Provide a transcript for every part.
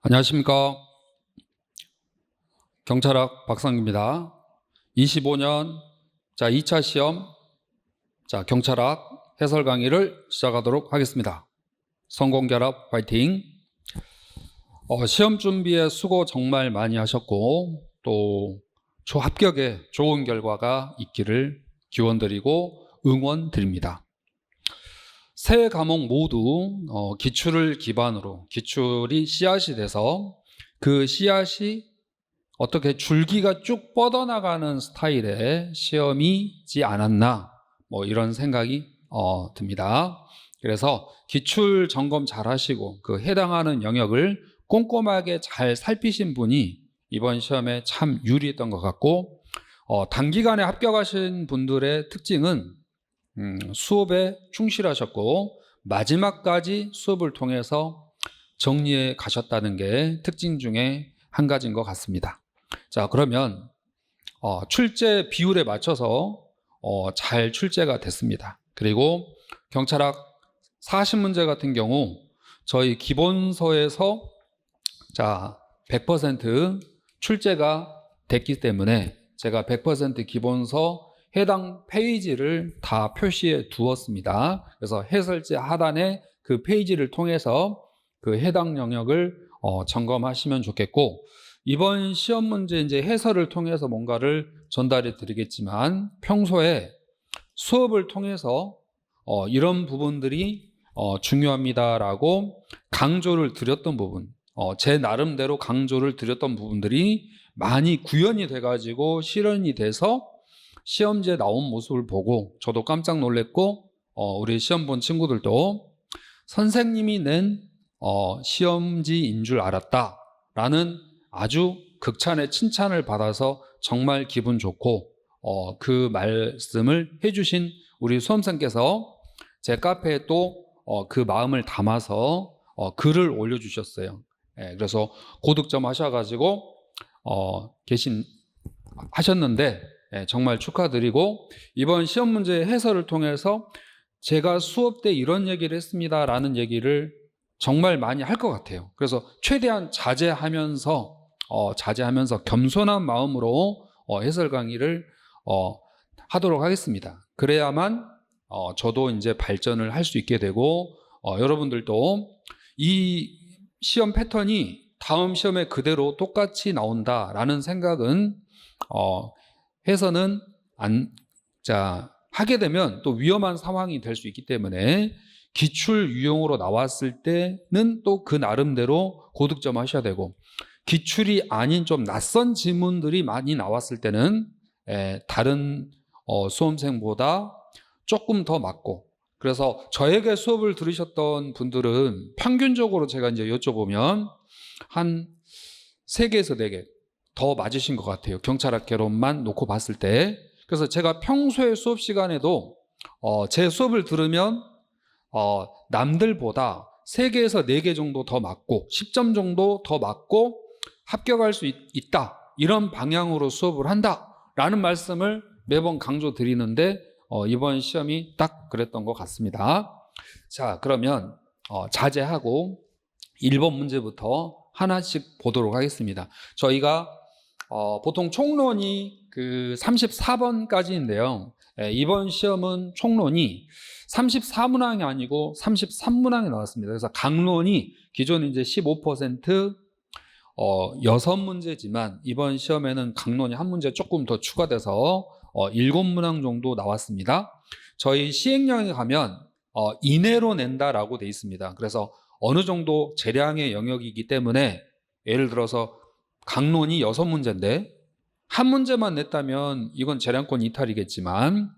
안녕하십니까. 경찰학 박상규입니다. 25년 2차 시험 경찰학 해설 강의를 시작하도록 하겠습니다. 성공결합 화이팅! 시험 준비에 수고 정말 많이 하셨고 또 합격에 좋은 결과가 있기를 기원드리고 응원드립니다. 세 과목 모두 기출을 기반으로 기출이 씨앗이 돼서 그 씨앗이 어떻게 줄기가 쭉 뻗어나가는 스타일의 시험이지 않았나 이런 생각이 듭니다. 그래서 기출 점검 잘 하시고 그 해당하는 영역을 꼼꼼하게 잘 살피신 분이 이번 시험에 참 유리했던 것 같고 단기간에 합격하신 분들의 특징은 수업에 충실하셨고 마지막까지 수업을 통해서 정리해 가셨다는 게 특징 중에 한 가지인 것 같습니다. 자, 그러면 출제 비율에 맞춰서 잘 출제가 됐습니다. 그리고 경찰학 40문제 같은 경우 저희 기본서에서 100% 출제가 됐기 때문에 제가 100% 기본서 해당 페이지를 다 표시해 두었습니다. 그래서 해설지 하단에 그 페이지를 통해서 그 해당 영역을 점검하시면 좋겠고, 이번 시험 문제 이제 해설을 통해서 뭔가를 전달해 드리겠지만 평소에 수업을 통해서 이런 부분들이 중요합니다라고 강조를 드렸던 부분, 제 나름대로 강조를 드렸던 부분들이 많이 구현이 돼가지고 실현이 돼서 시험지에 나온 모습을 보고 저도 깜짝 놀랐고 우리 시험 본 친구들도 선생님이 낸 시험지인 줄 알았다 라는 아주 극찬의 칭찬을 받아서 정말 기분 좋고 그 말씀을 해주신 우리 수험생께서 제 카페에 또 그 마음을 담아서 글을 올려주셨어요. 그래서 고득점 하셔가지고 하셨는데 정말 축하드리고, 이번 시험 문제 해설을 통해서 제가 수업 때 이런 얘기를 했습니다 라는 얘기를 정말 많이 할 것 같아요. 그래서 최대한 자제하면서 겸손한 마음으로 해설 강의를 하도록 하겠습니다. 그래야만 저도 이제 발전을 할 수 있게 되고 여러분들도 이 시험 패턴이 다음 시험에 그대로 똑같이 나온다라는 생각은 해서는 하게 되면 또 위험한 상황이 될 수 있기 때문에 기출 유형으로 나왔을 때는 또 그 나름대로 고득점 하셔야 되고, 기출이 아닌 좀 낯선 지문들이 많이 나왔을 때는 다른 수험생보다 조금 더 맞고, 그래서 저에게 수업을 들으셨던 분들은 평균적으로 제가 이제 여쭤보면 한 3개에서 4개 더 맞으신 것 같아요. 경찰학 개론만 놓고 봤을 때. 그래서 제가 평소에 수업 시간에도 제 수업을 들으면 남들보다 3개에서 4개 정도 더 맞고 10점 정도 더 맞고 합격할 수 있다, 이런 방향으로 수업을 한다라는 말씀을 매번 강조 드리는데 이번 시험이 딱 그랬던 것 같습니다. 자, 그러면 자제하고 1번 문제부터 하나씩 보도록 하겠습니다. 저희가 보통 총론이 그 34번까지인데요. 이번 시험은 총론이 34문항이 아니고 33문항이 나왔습니다. 그래서 강론이 기존 이제 15% 6문제지만 이번 시험에는 강론이 한 문제 조금 더 추가돼서 7문항 정도 나왔습니다. 저희 시행령에 가면 이내로 낸다라고 돼 있습니다. 그래서 어느 정도 재량의 영역이기 때문에 예를 들어서 강론이 6문제인데 한 문제만 냈다면 이건 재량권 이탈이겠지만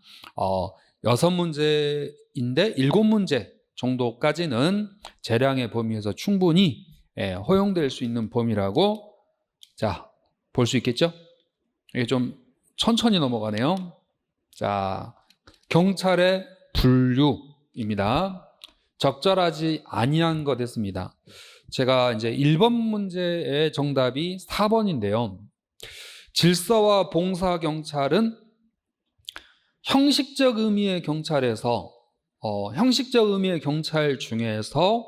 6문제인데 7문제 정도까지는 재량의 범위에서 충분히 허용될 수 있는 범위라고 볼 수 있겠죠? 이게 좀 천천히 넘어가네요. 자, 경찰의 분류입니다. 적절하지 아니한 것 했습니다. 제가 이제 1번 문제의 정답이 4번인데요. 질서와 봉사 경찰은 형식적 의미의 경찰에서 형식적 의미의 경찰 중에서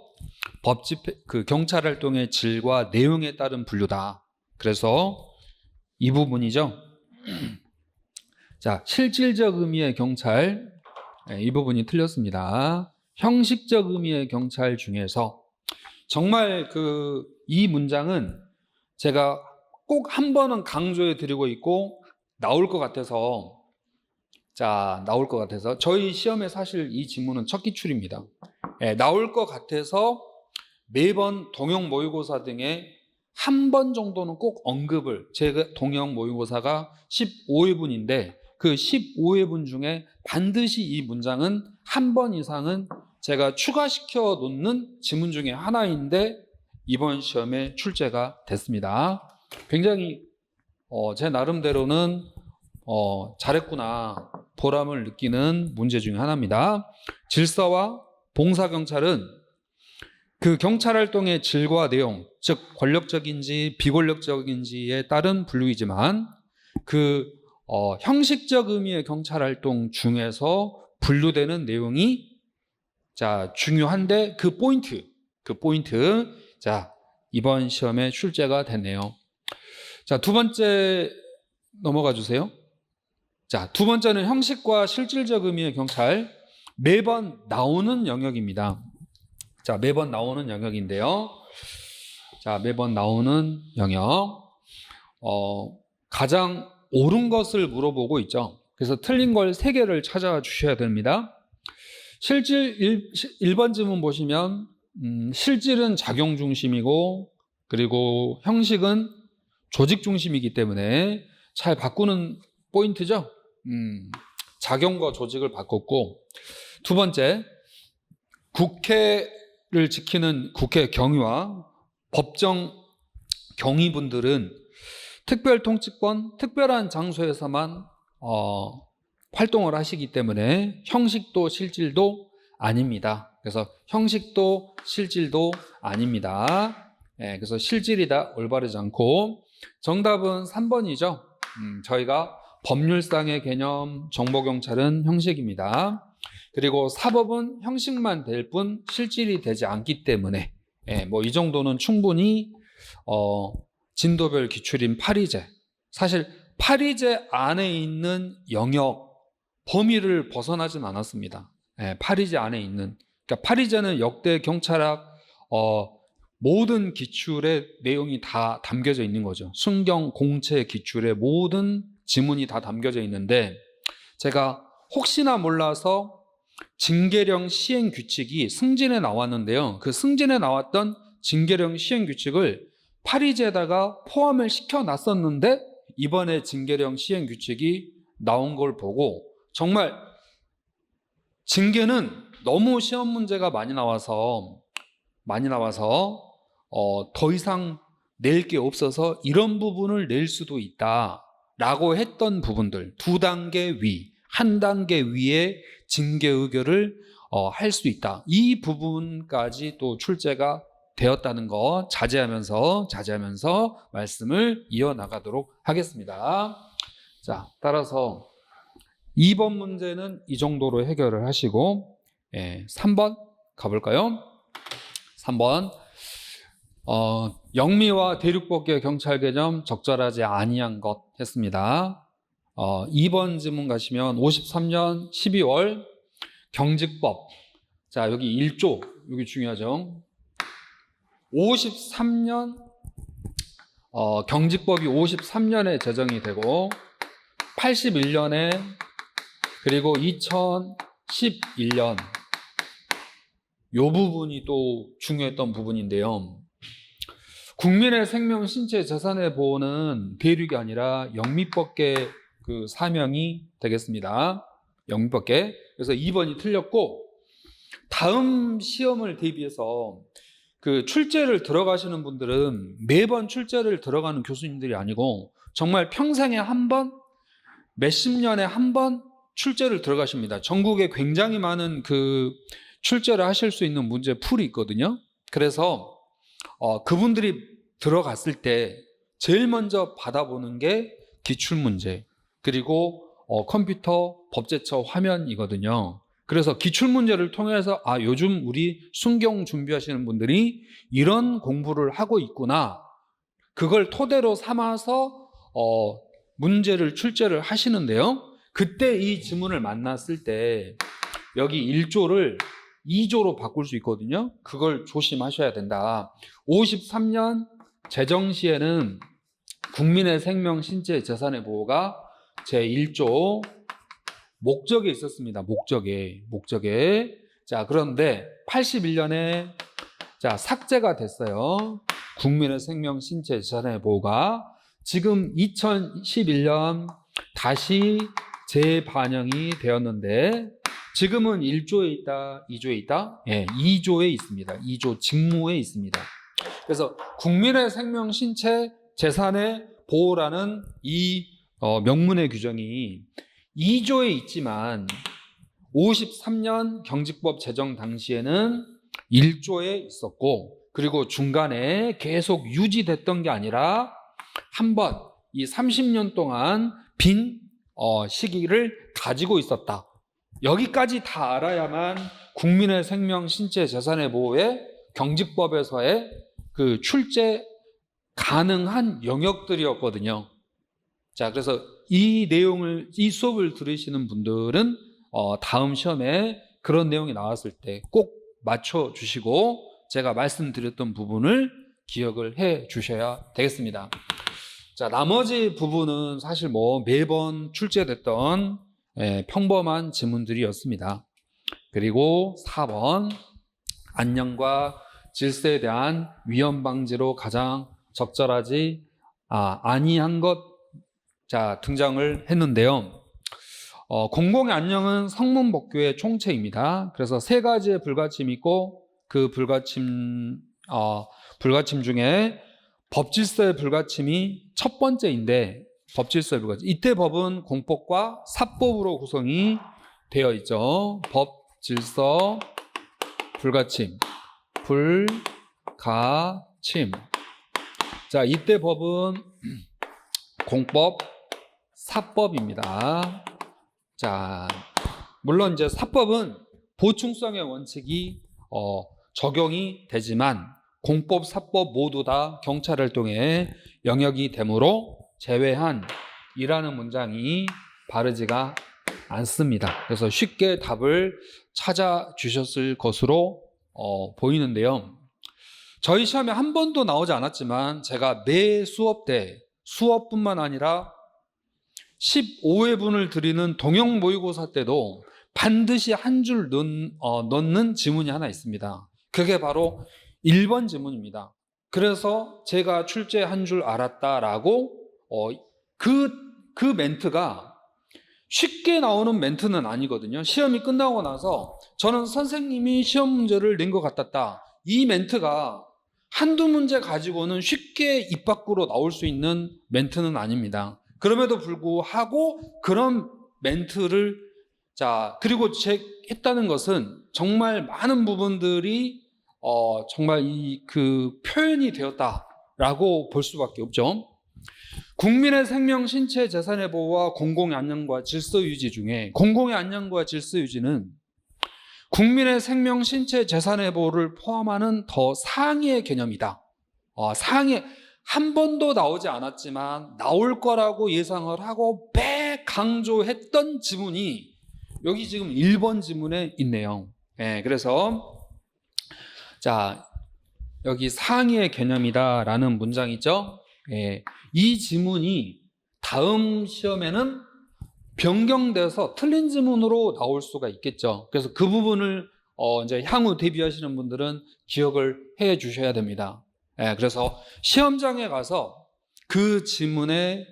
그 경찰 활동의 질과 내용에 따른 분류다. 그래서 이 부분이죠. 자, 실질적 의미의 경찰, 이 부분이 틀렸습니다. 형식적 의미의 경찰 중에서 정말 이 문장은 제가 꼭 한 번은 강조해 드리고 있고 나올 것 같아서 저희 시험에 사실 이 지문은 첫 기출입니다. 나올 것 같아서 매번 동형 모의고사 등에 한 번 정도는 꼭 언급을, 제가 동형 모의고사가 15회분인데 그 15회분 중에 반드시 이 문장은 한 번 이상은 제가 추가시켜 놓는 지문 중에 하나인데 이번 시험에 출제가 됐습니다. 굉장히 제 나름대로는 잘했구나 보람을 느끼는 문제 중에 하나입니다. 질서와 봉사경찰은 그 경찰 활동의 질과 내용, 즉 권력적인지 비권력적인지에 따른 분류이지만 형식적 의미의 경찰 활동 중에서 분류되는 내용이 중요한데 그 포인트 이번 시험에 출제가 됐네요. 두 번째 넘어가 주세요. 두 번째는 형식과 실질적 의미의 경찰, 매번 나오는 영역입니다. 매번 나오는 영역인데요. 매번 나오는 영역. 가장 옳은 것을 물어보고 있죠. 그래서 틀린 걸 3개를 찾아주셔야 됩니다. 실질 1번 지문 보시면 실질은 작용 중심이고 그리고 형식은 조직 중심이기 때문에 잘 바꾸는 포인트죠. 작용과 조직을 바꿨고, 두 번째, 국회를 지키는 국회 경위와 법정 경위분들은 특별통치권, 특별한 장소에서만 활동을 하시기 때문에 형식도 실질도 아닙니다. 그래서 형식도 실질도 아닙니다. 그래서 실질이다 올바르지 않고 정답은 3번이죠. 저희가 법률상의 개념 정보경찰은 형식입니다. 그리고 사법은 형식만 될 뿐 실질이 되지 않기 때문에 이 정도는 충분히 진도별 기출인 파리제, 사실 파리제 안에 있는 영역 범위를 벗어나진 않았습니다. 파리제 안에 있는, 그러니까 파리제는 역대 경찰학 모든 기출의 내용이 다 담겨져 있는 거죠. 순경, 공채 기출의 모든 지문이 다 담겨져 있는데 제가 혹시나 몰라서 징계령 시행 규칙이 승진에 나왔는데요. 그 승진에 나왔던 징계령 시행 규칙을 파리제에다가 포함을 시켜 놨었는데 이번에 징계령 시행 규칙이 나온 걸 보고 정말 징계는 너무 시험 문제가 많이 나와서 더 이상 낼 게 없어서 이런 부분을 낼 수도 있다라고 했던 부분들, 2단계 위, 1단계 위에 징계 의결을 할 수 있다. 이 부분까지 또 출제가 되었다는 거 자제하면서 말씀을 이어나가도록 하겠습니다. 자, 따라서 2번 문제는 이 정도로 해결을 하시고 3번 가볼까요? 3번 영미와 대륙법계 경찰 개념 적절하지 아니한 것 했습니다. 2번 지문 가시면 53년 12월 경직법, 자 여기 1조, 여기 중요하죠. 53년 경직법이 53년에 제정이 되고 81년에 그리고 2011년 이 부분이 또 중요했던 부분인데요. 국민의 생명, 신체, 재산의 보호는 대륙이 아니라 영미법계 그 사명이 되겠습니다. 영미법계. 그래서 2번이 틀렸고, 다음 시험을 대비해서 그 출제를 들어가시는 분들은 매번 출제를 들어가는 교수님들이 아니고 정말 평생에 한 번, 몇십 년에 한 번 출제를 들어가십니다. 전국에 굉장히 많은 그 출제를 하실 수 있는 문제 풀이 있거든요. 그래서 그분들이 들어갔을 때 제일 먼저 받아보는 게 기출문제, 그리고 컴퓨터 법제처 화면이거든요. 그래서 기출문제를 통해서 요즘 우리 순경 준비하시는 분들이 이런 공부를 하고 있구나. 그걸 토대로 삼아서 문제를 출제를 하시는데요. 그때 이 지문을 만났을 때 여기 1조를 2조로 바꿀 수 있거든요. 그걸 조심하셔야 된다. 53년 제정시에는 국민의 생명, 신체, 재산의 보호가 제1조 목적에 있었습니다. 목적에. 자, 그런데 81년에 삭제가 됐어요. 국민의 생명, 신체, 재산의 보호가. 지금 2011년 다시 재반영이 되었는데 지금은 1조에 있다, 2조에 있다? 예, 2조에 있습니다. 2조 직무에 있습니다. 그래서 국민의 생명, 신체, 재산의 보호라는 이 명문의 규정이 2조에 있지만 53년 경직법 제정 당시에는 1조에 있었고, 그리고 중간에 계속 유지됐던 게 아니라 한번 이 30년 동안 빈 시기를 가지고 있었다. 여기까지 다 알아야만 국민의 생명, 신체, 재산의 보호에 경직법에서의 그 출제 가능한 영역들이었거든요. 자, 그래서 이 수업을 들으시는 분들은 다음 시험에 그런 내용이 나왔을 때 꼭 맞춰주시고 제가 말씀드렸던 부분을 기억을 해 주셔야 되겠습니다. 자, 나머지 부분은 사실 매번 출제됐던 평범한 지문들이었습니다. 그리고 4번, 안녕과 질서에 대한 위험 방지로 가장 적절하지 아니한 것 등장을 했는데요. 공공의 안녕은 성문법규의 총체입니다. 그래서 세 가지의 불가침이 있고 그 불가침 중에 법질서의 불가침이 첫 번째인데, 법질서의 불가침. 이때 법은 공법과 사법으로 구성이 되어 있죠. 법, 질서, 불가침. 자, 이때 법은 공법, 사법입니다. 자, 물론 이제 사법은 보충성의 원칙이 적용이 되지만 공법, 사법 모두 다 경찰활동의 영역이 되므로 제외한이라는 문장이 바르지가 않습니다. 그래서 쉽게 답을 찾아주셨을 것으로 보이는데요. 저희 시험에 한 번도 나오지 않았지만 제가 매 수업 때 수업뿐만 아니라 15회분을 드리는 동영 모의고사 때도 반드시 한 줄 넣는 지문이 하나 있습니다. 그게 바로 1번 지문입니다. 그래서 제가 출제한 줄 알았다라고 그 멘트가 쉽게 나오는 멘트는 아니거든요. 시험이 끝나고 나서 저는 선생님이 시험 문제를 낸 것 같았다. 이 멘트가 한두 문제 가지고는 쉽게 입 밖으로 나올 수 있는 멘트는 아닙니다. 그럼에도 불구하고 그런 멘트를 그리고 했다는 것은 정말 많은 부분들이 정말 그 표현이 되었다라고 볼 수밖에 없죠. 국민의 생명, 신체, 재산의 보호와 공공의 안녕과 질서 유지 중에 공공의 안녕과 질서 유지는 국민의 생명, 신체, 재산의 보호를 포함하는 더 상위의 개념이다. 상위 한 번도 나오지 않았지만 나올 거라고 예상을 하고 매 강조했던 지문이 여기 지금 1번 지문에 있네요. 그래서 여기 상위의 개념이다라는 문장이죠. 이 지문이 다음 시험에는 변경돼서 틀린 지문으로 나올 수가 있겠죠. 그래서 그 부분을 이제 향후 대비하시는 분들은 기억을 해 주셔야 됩니다. 그래서 시험장에 가서 그 지문에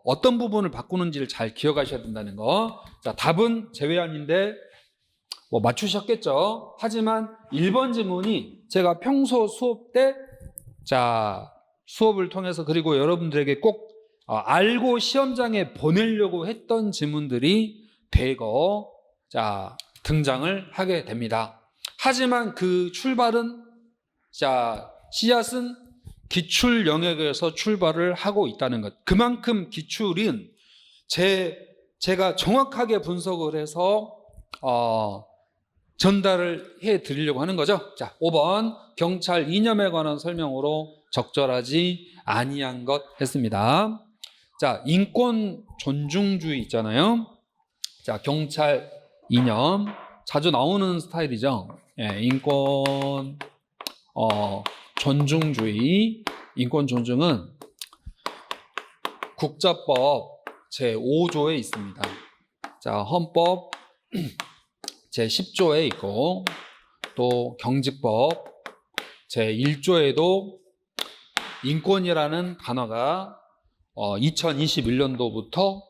어떤 부분을 바꾸는지를 잘 기억하셔야 된다는 거. 답은 제외안인데 맞추셨겠죠. 하지만 1번 지문이 제가 평소 수업 때 수업을 통해서 그리고 여러분들에게 꼭 알고 시험장에 보내려고 했던 지문들이 대거 등장을 하게 됩니다. 하지만 그 출발은 씨앗은 기출 영역에서 출발을 하고 있다는 것. 그만큼 기출은 제가 정확하게 분석을 해서 전달을 해 드리려고 하는 거죠. 자, 5번 경찰 이념에 관한 설명으로 적절하지 아니한 것 했습니다. 자, 인권 존중주의 있잖아요. 자, 경찰 이념 자주 나오는 스타일이죠. 예, 인권 존중주의. 인권 존중은 국자법 제5조에 있습니다. 자, 헌법 제10조에 있고 또 경직법 제1조에도 인권이라는 단어가 2021년도부터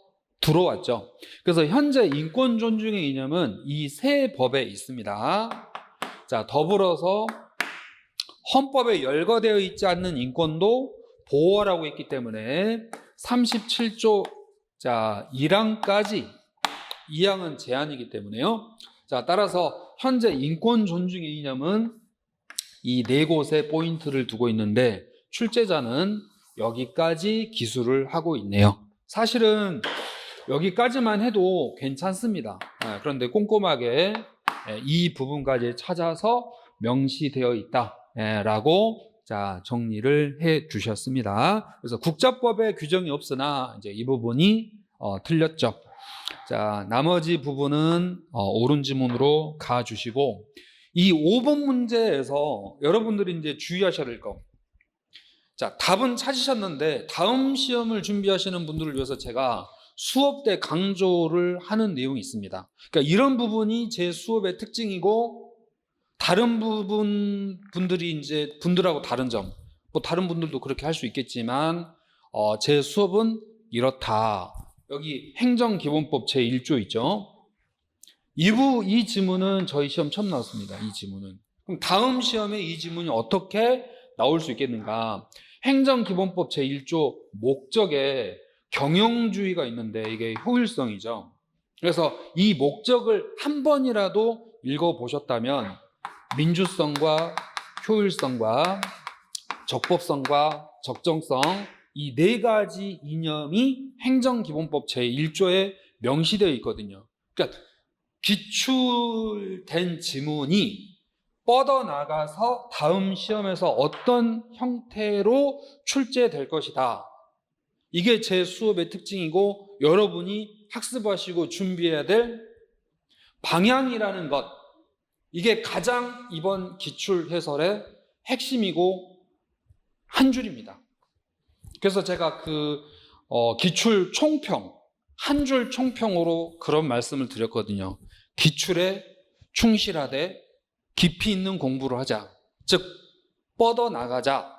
들어왔죠. 그래서 현재 인권 존중의 이념은 이 세 법에 있습니다. 자, 더불어서 헌법에 열거되어 있지 않는 인권도 보호하라고 했기 때문에 37조 자 1항까지 2항은 제한이기 때문에요. 자, 따라서 현재 인권 존중의 이념은 이 네 곳에 포인트를 두고 있는데 출제자는 여기까지 기술을 하고 있네요. 사실은 여기까지만 해도 괜찮습니다. 그런데 꼼꼼하게 이 부분까지 찾아서 명시되어 있다라고 자 정리를 해 주셨습니다. 그래서 국자법에 규정이 없으나 이제 이 부분이 틀렸죠. 자, 나머지 부분은 옳은 지문으로 가 주시고 이 5번 문제에서 여러분들이 이제 주의하셔야 될 거. 자, 답은 찾으셨는데 다음 시험을 준비하시는 분들을 위해서 제가 수업 때 강조를 하는 내용이 있습니다. 그러니까 이런 부분이 제 수업의 특징이고 다른 분들이 이제 분들하고 다른 점, 뭐 다른 분들도 그렇게 할 수 있겠지만 제 수업은 이렇다. 여기 행정기본법 제1조 있죠. 이 지문은 저희 시험 처음 나왔습니다. 이 지문은. 그럼 다음 시험에 이 지문이 어떻게 나올 수 있겠는가? 행정기본법 제1조 목적에 경영주의가 있는데 이게 효율성이죠. 그래서 이 목적을 한 번이라도 읽어보셨다면 민주성과 효율성과 적법성과 적정성 이 네 가지 이념이 행정기본법 제1조에 명시되어 있거든요. 그러니까 기출된 지문이 뻗어나가서 다음 시험에서 어떤 형태로 출제될 것이다. 이게 제 수업의 특징이고 여러분이 학습하시고 준비해야 될 방향이라는 것. 이게 가장 이번 기출 해설의 핵심이고 한 줄입니다. 그래서 제가 기출 총평, 한 줄 총평으로 그런 말씀을 드렸거든요. 기출에 충실하되 깊이 있는 공부를 하자. 즉 뻗어나가자.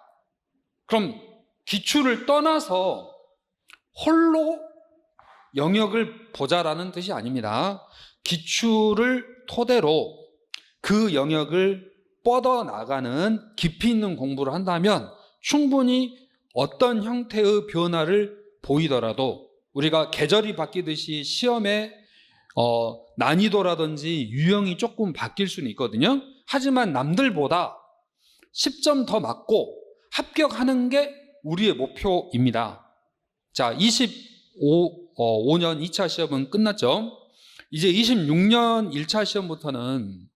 그럼 기출을 떠나서 홀로 영역을 보자라는 뜻이 아닙니다. 기출을 토대로 그 영역을 뻗어나가는 깊이 있는 공부를 한다면 충분히 어떤 형태의 변화를 보이더라도 우리가 계절이 바뀌듯이 시험의 난이도라든지 유형이 조금 바뀔 수는 있거든요. 하지만 남들보다 10점 더 맞고 합격하는 게 우리의 목표입니다. 자, 25년 2차 시험은 끝났죠. 이제 26년 1차 시험부터는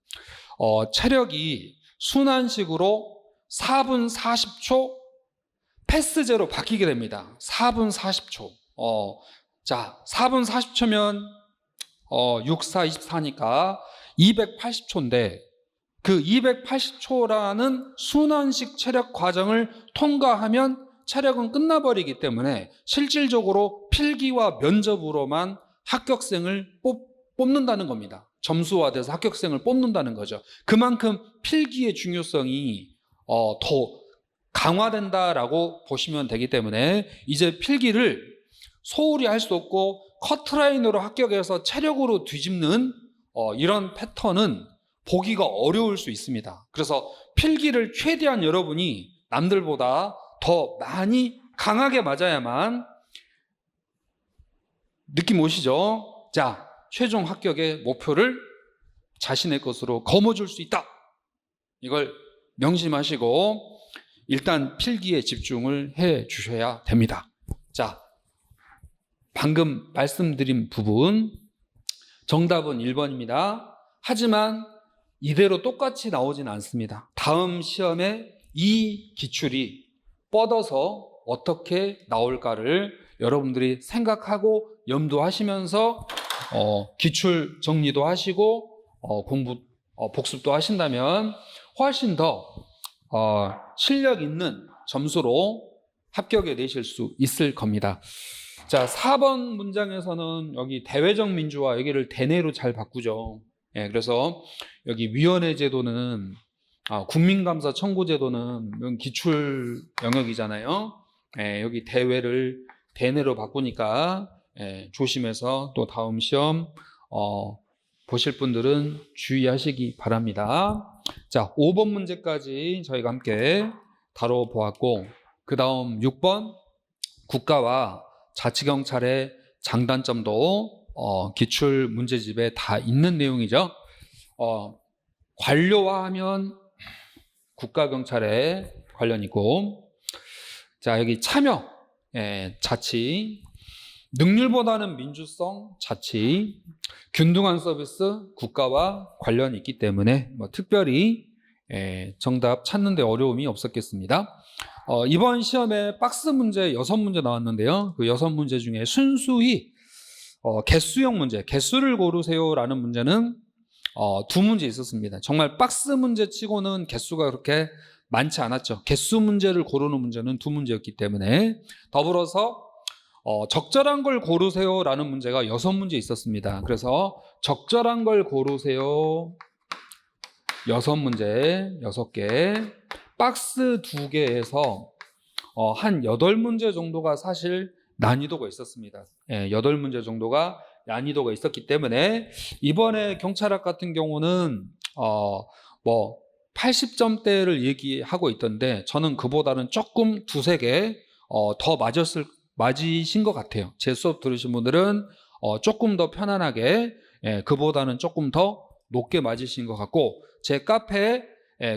체력이 순환식으로 4분 40초 패스제로 바뀌게 됩니다. 4분 40초. 자, 4분 40초면 6, 4, 24니까 280초인데 그 280초라는 순환식 체력 과정을 통과하면 체력은 끝나버리기 때문에 실질적으로 필기와 면접으로만 합격생을 뽑는다는 겁니다. 점수화돼서 합격생을 뽑는다는 거죠. 그만큼 필기의 중요성이 더 강화된다라고 보시면 되기 때문에 이제 필기를 소홀히 할 수 없고 커트라인으로 합격해서 체력으로 뒤집는 이런 패턴은 보기가 어려울 수 있습니다. 그래서 필기를 최대한 여러분이 남들보다 더 많이 강하게 맞아야만 느낌 오시죠? 자, 최종 합격의 목표를 자신의 것으로 거머쥘 수 있다. 이걸 명심하시고 일단 필기에 집중을 해 주셔야 됩니다. 자, 방금 말씀드린 부분 정답은 1번입니다. 하지만 이대로 똑같이 나오진 않습니다. 다음 시험에 이 기출이 뻗어서 어떻게 나올까를 여러분들이 생각하고 염두하시면서 기출 정리도 하시고 복습도 하신다면 훨씬 더 실력 있는 점수로 합격에 내실 수 있을 겁니다. 자, 4번 문장에서는 여기 대외적 민주화 여기를 대내로 잘 바꾸죠. 예, 그래서 여기 위원회 제도는 국민감사 청구 제도는 기출 영역이잖아요. 예, 여기 대외를 대내로 바꾸니까 조심해서 또 다음 시험 보실 분들은 주의하시기 바랍니다. 자, 5번 문제까지 저희가 함께 다뤄보았고, 그 다음 6번 국가와 자치경찰의 장단점도 기출 문제집에 다 있는 내용이죠. 관료화하면 국가경찰에 관련 있고, 자, 여기 참여, 자치, 능률보다는 민주성, 자치, 균등한 서비스, 국가와 관련이 있기 때문에 특별히 정답 찾는 데 어려움이 없었겠습니다. 이번 시험에 박스 문제 6문제 나왔는데요. 그 6문제 중에 순수히 개수형 문제, 개수를 고르세요라는 문제는 2문제 있었습니다. 정말 박스 문제 치고는 개수가 그렇게 많지 않았죠. 개수 문제를 고르는 문제는 2문제였기 때문에. 더불어서 적절한 걸 고르세요라는 문제가 6문제 있었습니다. 그래서 적절한 걸 고르세요 6문제, 6개, 박스 2개에서 한 8문제 정도가 사실 난이도가 있었습니다. 8문제 정도가 난이도가 있었기 때문에 이번에 경찰학 같은 경우는 80점대를 얘기하고 있던데 저는 그보다는 조금 2-3개 더 맞으신 것 같아요. 제 수업 들으신 분들은 조금 더 편안하게 그보다는 조금 더 높게 맞으신 것 같고, 제 카페에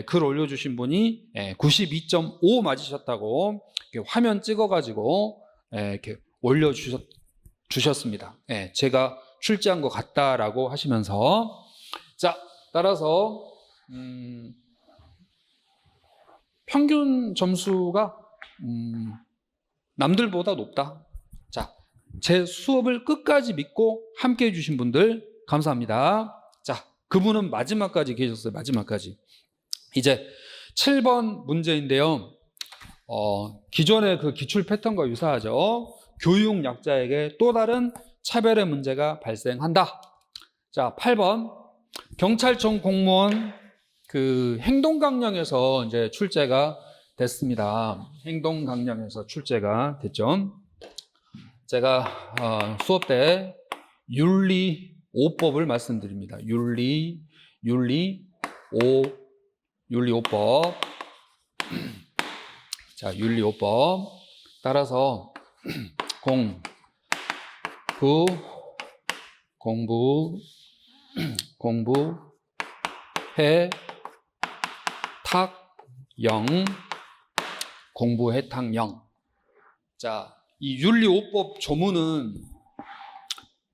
글 올려주신 분이 92.5 맞으셨다고 이렇게 화면 찍어가지고 이렇게 올려주셨습니다. 제가 출제한 것 같다라고 하시면서. 자, 따라서 평균 점수가 남들보다 높다. 자, 제 수업을 끝까지 믿고 함께 해주신 분들 감사합니다. 자, 그분은 마지막까지 계셨어요. 마지막까지. 이제 7번 문제인데요. 기존의 그 기출 패턴과 유사하죠. 교육 약자에게 또 다른 차별의 문제가 발생한다. 자, 8번 경찰청 공무원 그 행동 강령에서 이제 출제가 됐습니다. 행동 강령에서 출제가 됐죠. 제가 수업 때 윤리 5법을 말씀드립니다. 윤리 5법. 자, 윤리 5법 따라서 공부해 탁영 공부해 탁영. 자, 이 윤리 5법 조문은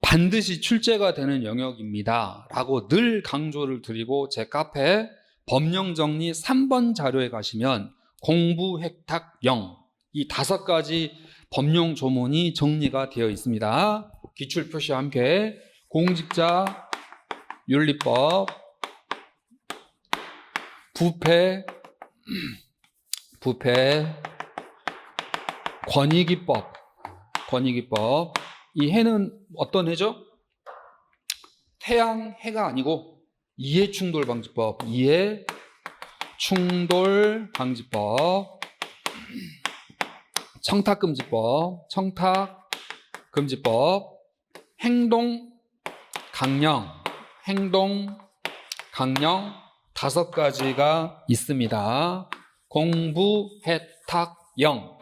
반드시 출제가 되는 영역입니다 라고 늘 강조를 드리고, 제 카페 법령정리 3번 자료에 가시면 공부 획탁 영, 이 5가지 법령 조문이 정리가 되어 있습니다. 기출 표시와 함께 공직자 윤리법, 부패 권익위법. 이 해는 어떤 해죠? 태양 해가 아니고 이해충돌방지법, 청탁금지법, 행동 강령 5가지가 있습니다. 공부해탁영,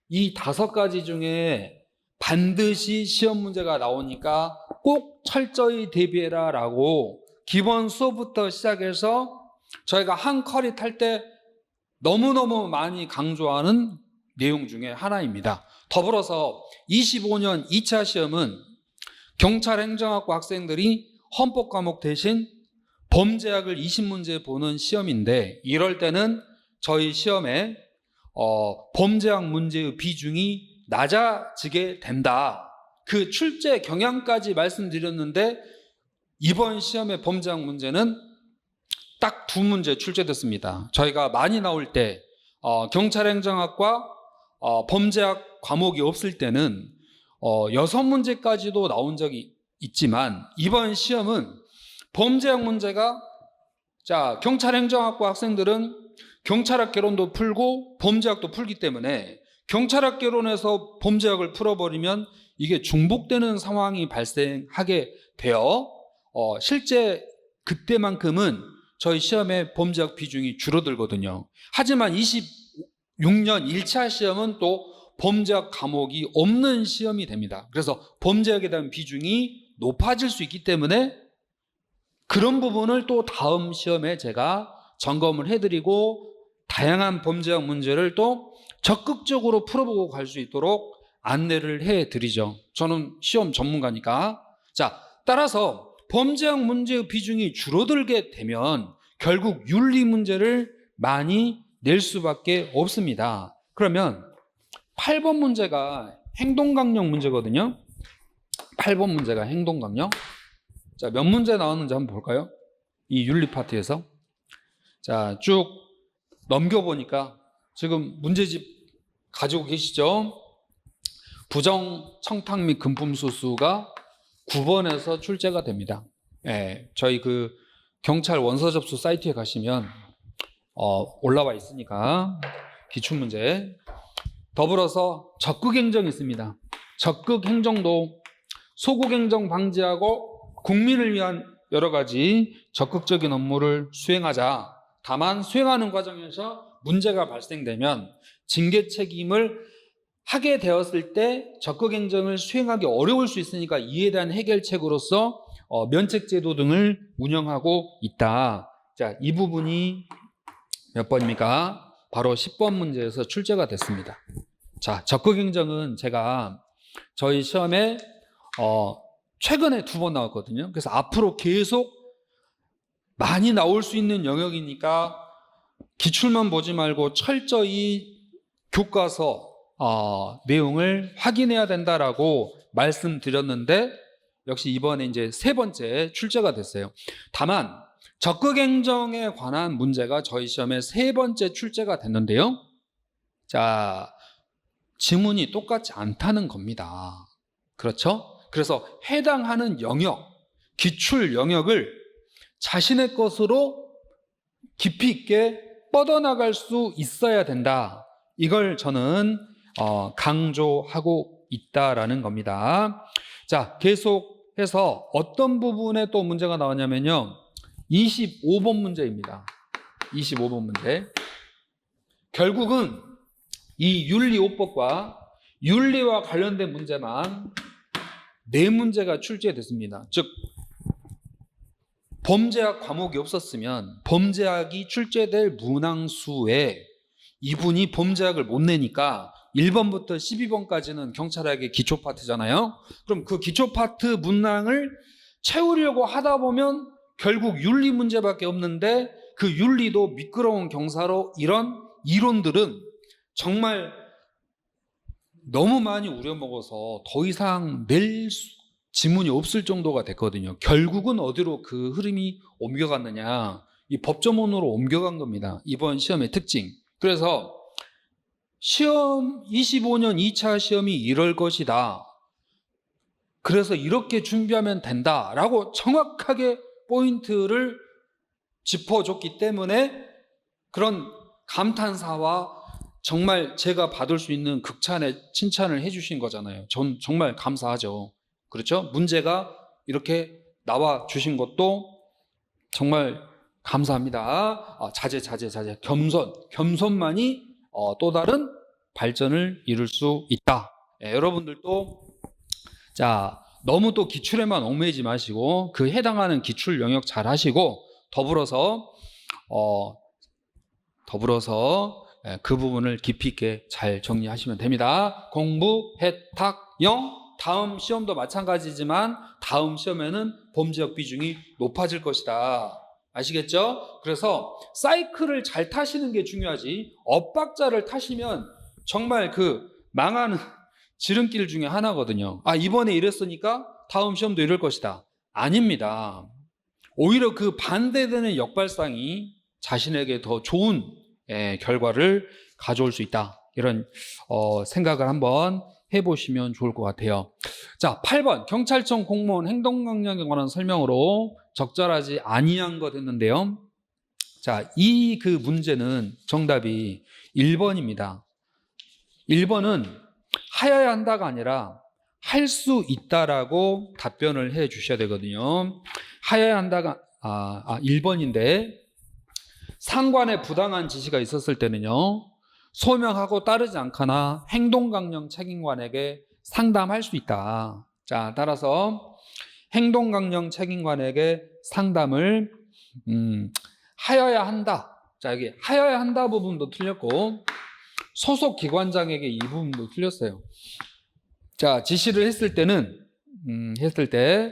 이 5가지 중에 반드시 시험 문제가 나오니까 꼭 철저히 대비해라 라고 기본 수업부터 시작해서 저희가 한 커리 탈 때 너무너무 많이 강조하는 내용 중에 하나입니다. 더불어서 25년 2차 시험은 경찰행정학과 학생들이 헌법 과목 대신 범죄학을 20문제 보는 시험인데 이럴 때는 저희 시험에 범죄학 문제의 비중이 낮아지게 된다. 그 출제 경향까지 말씀드렸는데 이번 시험의 범죄학 문제는 딱 2문제 출제됐습니다. 저희가 많이 나올 때 경찰행정학과 범죄학 과목이 없을 때는 6문제까지도 나온 적이 있지만 이번 시험은 범죄학 문제가 경찰행정학과 학생들은 경찰학 개론도 풀고 범죄학도 풀기 때문에 경찰학 개론에서 범죄학을 풀어버리면 이게 중복되는 상황이 발생하게 되어 실제 그때만큼은 저희 시험의 범죄학 비중이 줄어들거든요. 하지만 26년 1차 시험은 또 범죄학 과목이 없는 시험이 됩니다. 그래서 범죄학에 대한 비중이 높아질 수 있기 때문에 그런 부분을 또 다음 시험에 제가 점검을 해드리고 다양한 범죄학 문제를 또 적극적으로 풀어보고 갈 수 있도록 안내를 해드리죠. 저는 시험 전문가니까. 따라서 범죄학 문제의 비중이 줄어들게 되면 결국 윤리 문제를 많이 낼 수밖에 없습니다. 그러면 8번 문제가 행동강령 문제거든요. 8번 문제가 행동강령. 몇 문제 나왔는지 한번 볼까요? 이 윤리 파트에서. 쭉 넘겨보니까 지금 문제집 가지고 계시죠? 부정 청탁 및 금품수수가 9번에서 출제가 됩니다. 저희 그 경찰 원서 접수 사이트에 가시면 올라와 있으니까 기출문제. 더불어서 적극행정이 있습니다. 적극행정도 소극행정 방지하고 국민을 위한 여러 가지 적극적인 업무를 수행하자. 다만 수행하는 과정에서 문제가 발생되면 징계 책임을 하게 되었을 때 적극행정을 수행하기 어려울 수 있으니까 이에 대한 해결책으로서 면책제도 등을 운영하고 있다. 이 부분이 몇 번입니까? 바로 10번 문제에서 출제가 됐습니다. 적극행정은 제가 저희 시험에 최근에 2번 나왔거든요. 그래서 앞으로 계속 많이 나올 수 있는 영역이니까 기출만 보지 말고 철저히 교과서 내용을 확인해야 된다라고 말씀드렸는데 역시 이번에 이제 3번째 출제가 됐어요. 다만 적극행정에 관한 문제가 저희 시험에 3번째 출제가 됐는데요. 지문이 똑같지 않다는 겁니다. 그렇죠? 그래서 해당하는 영역, 기출 영역을 자신의 것으로 깊이 있게 뻗어나갈 수 있어야 된다. 이걸 저는 강조하고 있다라는 겁니다. 계속해서 어떤 부분에 또 문제가 나왔냐면요. 25번 문제입니다. 25번 문제. 결국은 이 윤리5법과 윤리와 관련된 문제만 4문제가 출제됐습니다. 즉 범죄학 과목이 없었으면 범죄학이 출제될 문항수에 이분이 범죄학을 못 내니까 1번부터 12번까지는 경찰학의 기초 파트잖아요. 그럼 그 기초 파트 문항을 채우려고 하다 보면 결국 윤리 문제밖에 없는데 그 윤리도 미끄러운 경사로 이런 이론들은 정말 너무 많이 우려먹어서 더 이상 낼 지문이 없을 정도가 됐거든요. 결국은 어디로 그 흐름이 옮겨갔느냐, 이 법조문으로 옮겨간 겁니다. 이번 시험의 특징. 그래서 시험 25년 2차 시험이 이럴 것이다. 그래서 이렇게 준비하면 된다라고 정확하게 포인트를 짚어줬기 때문에 그런 감탄사와 정말 제가 받을 수 있는 극찬의 칭찬을 해주신 거잖아요. 전 정말 감사하죠. 그렇죠? 문제가 이렇게 나와 주신 것도 정말 감사합니다. 자제. 겸손만이 또 다른 발전을 이룰 수 있다. 여러분들도 너무 또 기출에만 얽매이지 마시고 그 해당하는 기출 영역 잘 하시고 더불어서 그 부분을 깊이 있게 잘 정리하시면 됩니다. 공부, 해탁, 영, 다음 시험도 마찬가지지만 다음 시험에는 범죄역 비중이 높아질 것이다. 아시겠죠? 그래서 사이클을 잘 타시는 게 중요하지, 엇박자를 타시면 정말 그 망하는 지름길 중에 하나거든요. 아, 이번에 이랬으니까 다음 시험도 이럴 것이다. 아닙니다. 오히려 그 반대되는 역발상이 자신에게 더 좋은 결과를 가져올 수 있다. 이런 생각을 한번 해보시면 좋을 것 같아요. 자, 8번 경찰청 공무원 행동강령에 관한 설명으로 적절하지 아니한 것 했는데요. 자, 이 그 문제는 정답이 1번입니다. 1번은 하여야 한다가 아니라 할 수 있다라고 답변을 해 주셔야 되거든요. 하여야 한다가 1번인데 상관의 부당한 지시가 있었을 때는요, 소명하고 따르지 않거나 행동강령 책임관에게 상담할 수 있다. 자, 따라서 행동강령 책임관에게 상담을 하여야 한다. 자, 여기 하여야 한다 부분도 틀렸고 소속 기관장에게 이 부분도 틀렸어요. 자, 지시를 했을 때는 했을 때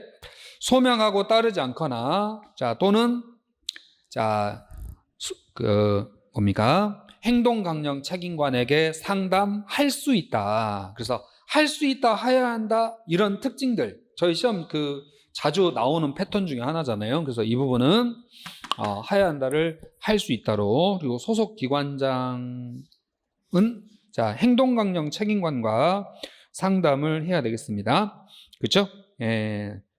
소명하고 따르지 않거나 자 또는 뭡니까? 행동강령 책임관에게 상담할 수 있다. 그래서 할 수 있다, 하여야 한다 이런 특징들 저희 시험 자주 나오는 패턴 중에 하나잖아요. 그래서 이 부분은 하여야 한다를 할 수 있다로, 그리고 소속 기관장은 자 행동강령 책임관과 상담을 해야 되겠습니다. 그렇죠?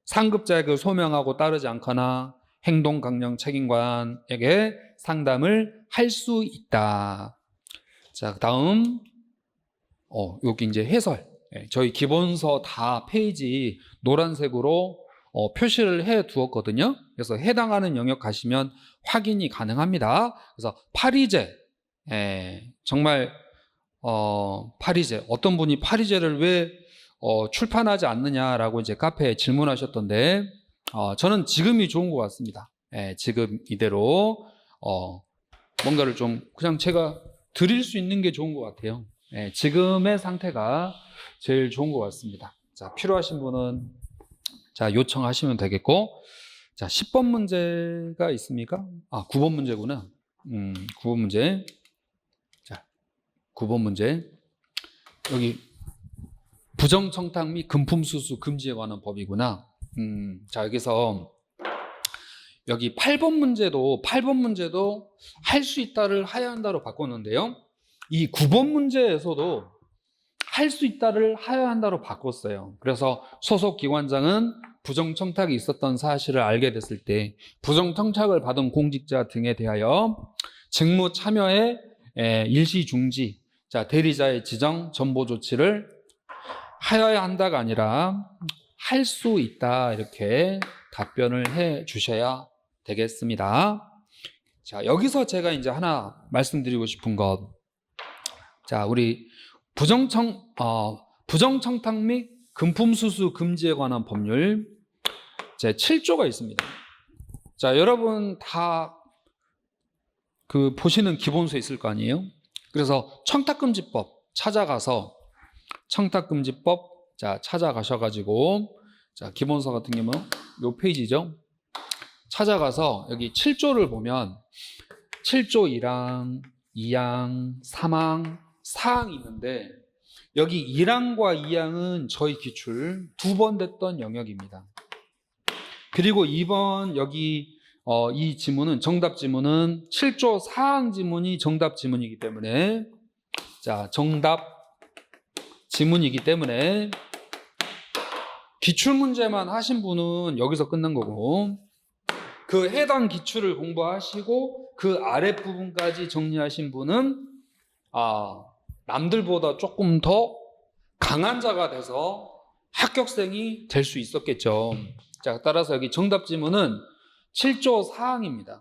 상급자에게 소명하고 따르지 않거나 행동강령 책임관에게 상담을 할 수 있다. 자, 다음 여기 이제 해설. 저희 기본서 다 페이지 노란색으로 표시를 해 두었거든요. 그래서 해당하는 영역 가시면 확인이 가능합니다. 그래서 파리제, 정말 파리제, 어떤 분이 파리제를 왜 출판하지 않느냐라고 이제 카페에 질문하셨던데, 저는 지금이 좋은 것 같습니다. 지금 이대로 뭔가를 좀 그냥 제가 드릴 수 있는 게 좋은 것 같아요. 지금의 상태가 제일 좋은 것 같습니다. 자, 필요하신 분은 자 요청하시면 되겠고, 자 10번 문제가 있습니까? 9번 문제구나. 9번 문제. 자, 9번 문제. 여기 부정청탁 및 금품수수 금지에 관한 법이구나. 자, 여기서 여기 8번 문제도 할 수 있다를 하여야 한다로 바꿨는데요. 이 9번 문제에서도 할 수 있다를 하여야 한다로 바꿨어요. 그래서 소속 기관장은 부정청탁이 있었던 사실을 알게 됐을 때 부정청탁을 받은 공직자 등에 대하여 직무 참여의 일시 중지, 자 대리자의 지정 전보 조치를 하여야 한다가 아니라 할 수 있다, 이렇게 답변을 해 주셔야 되겠습니다. 자, 여기서 제가 이제 하나 말씀드리고 싶은 것, 자 우리 부정청탁 및 금품수수 금지에 관한 법률 제 7조가 있습니다. 자, 여러분 다 보시는 기본서에 있을 거 아니에요? 그래서 청탁금지법 찾아가서 청탁금지법 자 찾아가셔가지고, 자 기본서 같은 경우는 요 페이지죠. 찾아가서 여기 7조를 보면 7조 1항, 2항, 3항, 4항이 있는데, 여기 1항과 2항은 저희 기출 2번 됐던 영역입니다. 그리고 2번 여기 이 지문은 정답 지문은 7조 4항 지문이 정답 지문이기 때문에, 자 정답 지문이기 때문에 기출 문제만 하신 분은 여기서 끝난 거고, 그 해당 기출을 공부하시고 그 아랫부분까지 정리하신 분은 남들보다 조금 더 강한 자가 돼서 합격생이 될 수 있었겠죠. 자, 따라서 여기 정답 지문은 7조 4항입니다.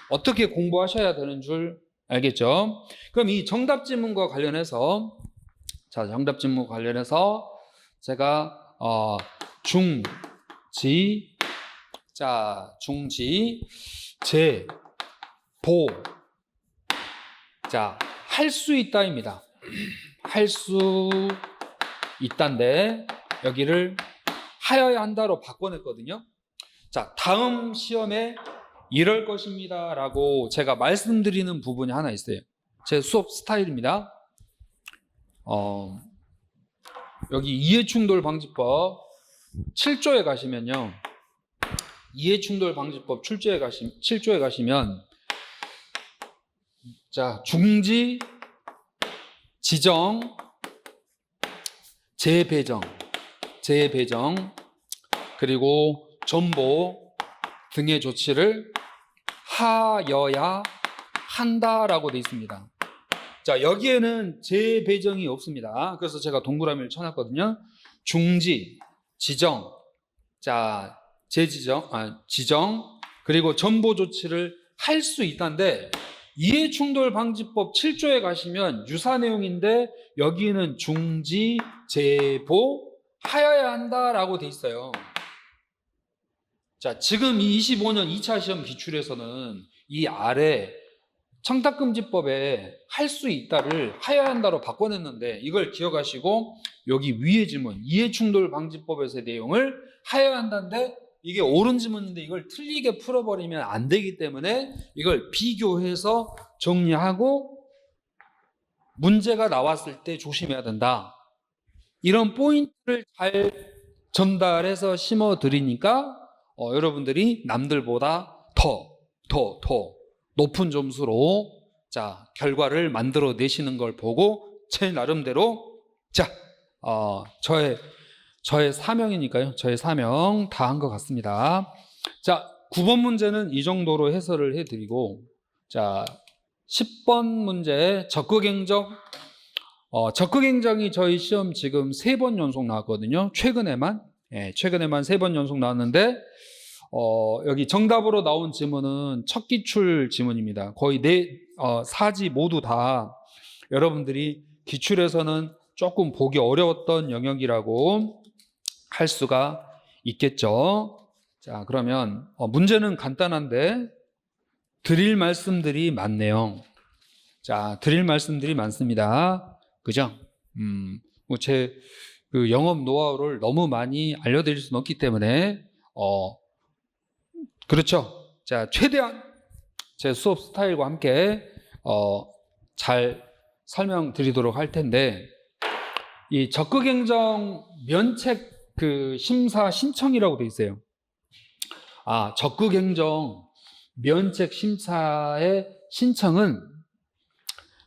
어떻게 공부하셔야 되는 줄 알겠죠? 그럼 이 정답 지문과 관련해서, 자 정답 지문 관련해서 제가 중지, 제, 보, 자 할 수 있다입니다. 할 수 있다인데 여기를 하여야 한다로 바꿔냈거든요. 자, 다음 시험에 이럴 것입니다 라고 제가 말씀드리는 부분이 하나 있어요. 제 수업 스타일입니다. 여기 이해충돌 방지법 7조에 가시면요. 이해충돌 방지법 7조에 가시면 자, 중지, 지정, 재배정, 그리고 전보 등의 조치를 하여야 한다라고 되어 있습니다. 자, 여기에는 재배정이 없습니다. 그래서 제가 동그라미를 쳐놨거든요. 중지, 지정, 자, 지정, 그리고 전보 조치를 할 수 있다는데 이해충돌 방지법 7조에 가시면 유사 내용인데 여기는 중지, 제보, 하여야 한다라고 돼 있어요. 자, 지금 이 25년 2차 시험 기출에서는 이 아래 청탁금지법에 할 수 있다를 하여야 한다로 바꿔냈는데 이걸 기억하시고 여기 위에 지문 이해충돌 방지법에서의 내용을 하여야 한다는데 이게 옳은 지문인데 이걸 틀리게 풀어버리면 안 되기 때문에 이걸 비교해서 정리하고 문제가 나왔을 때 조심해야 된다. 이런 포인트를 잘 전달해서 심어드리니까 여러분들이 남들보다 더 높은 점수로 자 결과를 만들어 내시는 걸 보고 제 나름대로 자 저의 사명이니까요. 저의 사명 다 한 것 같습니다. 자, 9번 문제는 이 정도로 해설을 해드리고 자 10번 문제 적극행정. 적극행정이 저희 시험 지금 3번 연속 나왔거든요. 최근에만 3번 연속 나왔는데 여기 정답으로 나온 지문은 첫 기출 지문입니다. 거의 4지 모두 다 여러분들이 기출에서는 조금 보기 어려웠던 영역이라고 할 수가 있겠죠. 자, 그러면 문제는 간단한데 드릴 말씀들이 많네요. 자, 드릴 말씀들이 많습니다. 그죠? 제 그 영업 노하우를 너무 많이 알려드릴 수는 없기 때문에 그렇죠. 자, 최대한 제 수업 스타일과 함께 잘 설명드리도록 할 텐데 이 적극행정 면책 그 심사 신청이라고 돼 있어요. 적극행정 면책 심사의 신청은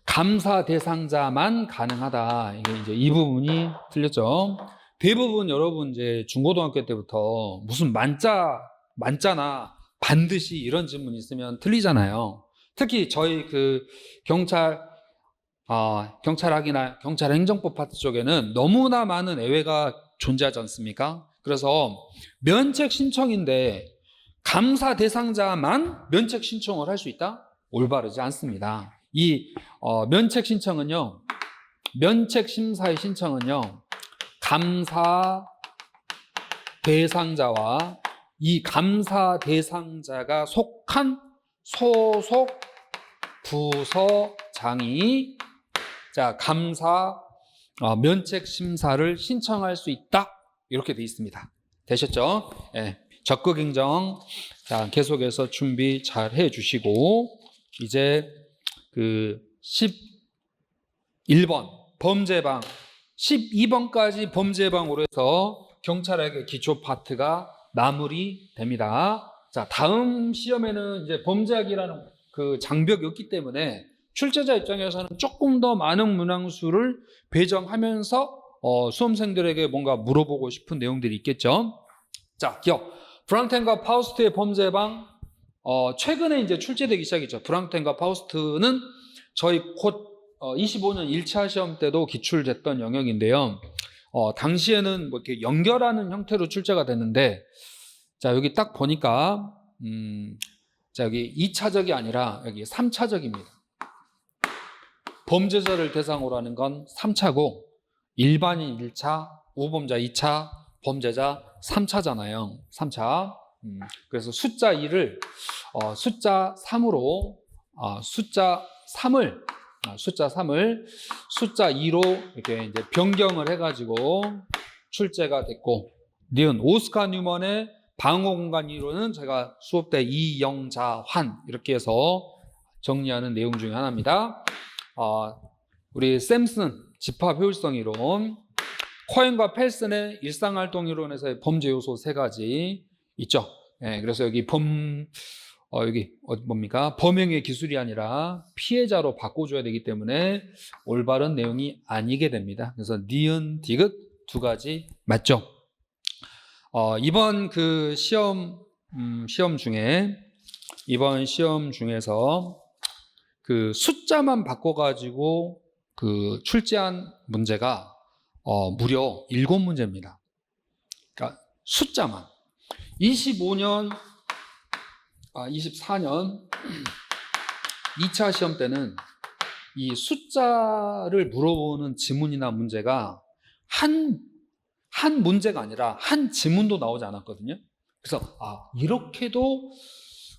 감사 대상자만 가능하다. 이게 이제 이 부분이 틀렸죠. 대부분 여러분 이제 중고등학교 때부터 무슨 만짜나 반드시 이런 질문이 있으면 틀리잖아요. 특히 저희 그 경찰학이나 경찰행정법 파트 쪽에는 너무나 많은 예외가 존재하지 않습니까? 그래서 면책 신청인데 감사 대상자만 면책 신청을 할 수 있다? 올바르지 않습니다. 이 면책 신청은요, 면책 심사의 신청은요, 감사 대상자와 이 감사 대상자가 속한 소속 부서장이 자 감사 면책 심사를 신청할 수 있다 이렇게 되어 있습니다. 되셨죠? 예. 적극행정 자 계속해서 준비 잘 해주시고 이제 그 11번 범죄방 12번까지 범죄방으로 해서 경찰학의 기초 파트가 마무리됩니다. 자 다음 시험에는 이제 범죄학이라는 그 장벽이 없기 때문에 출제자 입장에서는 조금 더 많은 문항수를 배정하면서 수험생들에게 뭔가 물어보고 싶은 내용들이 있겠죠. 자, 기억. 브랑텐과 파우스트의 범죄방 최근에 이제 출제되기 시작했죠. 브랑텐과 파우스트는 저희 곧 25년 1차 시험 때도 기출됐던 영역인데요. 당시에는 뭐 이렇게 연결하는 형태로 출제가 됐는데, 자 여기 딱 보니까 자 여기 2차적이 아니라 여기 3차적입니다. 범죄자를 대상으로 하는 건 3차고 일반인 1차, 우범자 2차, 범죄자 3차잖아요. 3차. 그래서 숫자 2를 숫자 3으로 숫자 3을 숫자 2로 이렇게 이제 변경을 해가지고 출제가 됐고, 니은 오스카 뉴먼의 방어 공간 이론은 제가 수업 때 이영자환 이렇게 해서 정리하는 내용 중에 하나입니다. 우리 샘슨 집합 효율성 이론, 코엔과 펠슨의 일상활동 이론에서의 범죄 요소 3가지 있죠. 그래서 여기 뭡니까? 범행의 기술이 아니라 피해자로 바꿔줘야 되기 때문에 올바른 내용이 아니게 됩니다. 그래서 니은, 디귿 2가지 맞죠? 이번 그 시험 중에서 그 숫자만 바꿔가지고 그 출제한 문제가 무려 7문제입니다. 그러니까 숫자만. 24년 2차 시험 때는 이 숫자를 물어보는 지문이나 문제가 한 문제가 아니라 한 지문도 나오지 않았거든요. 그래서 이렇게도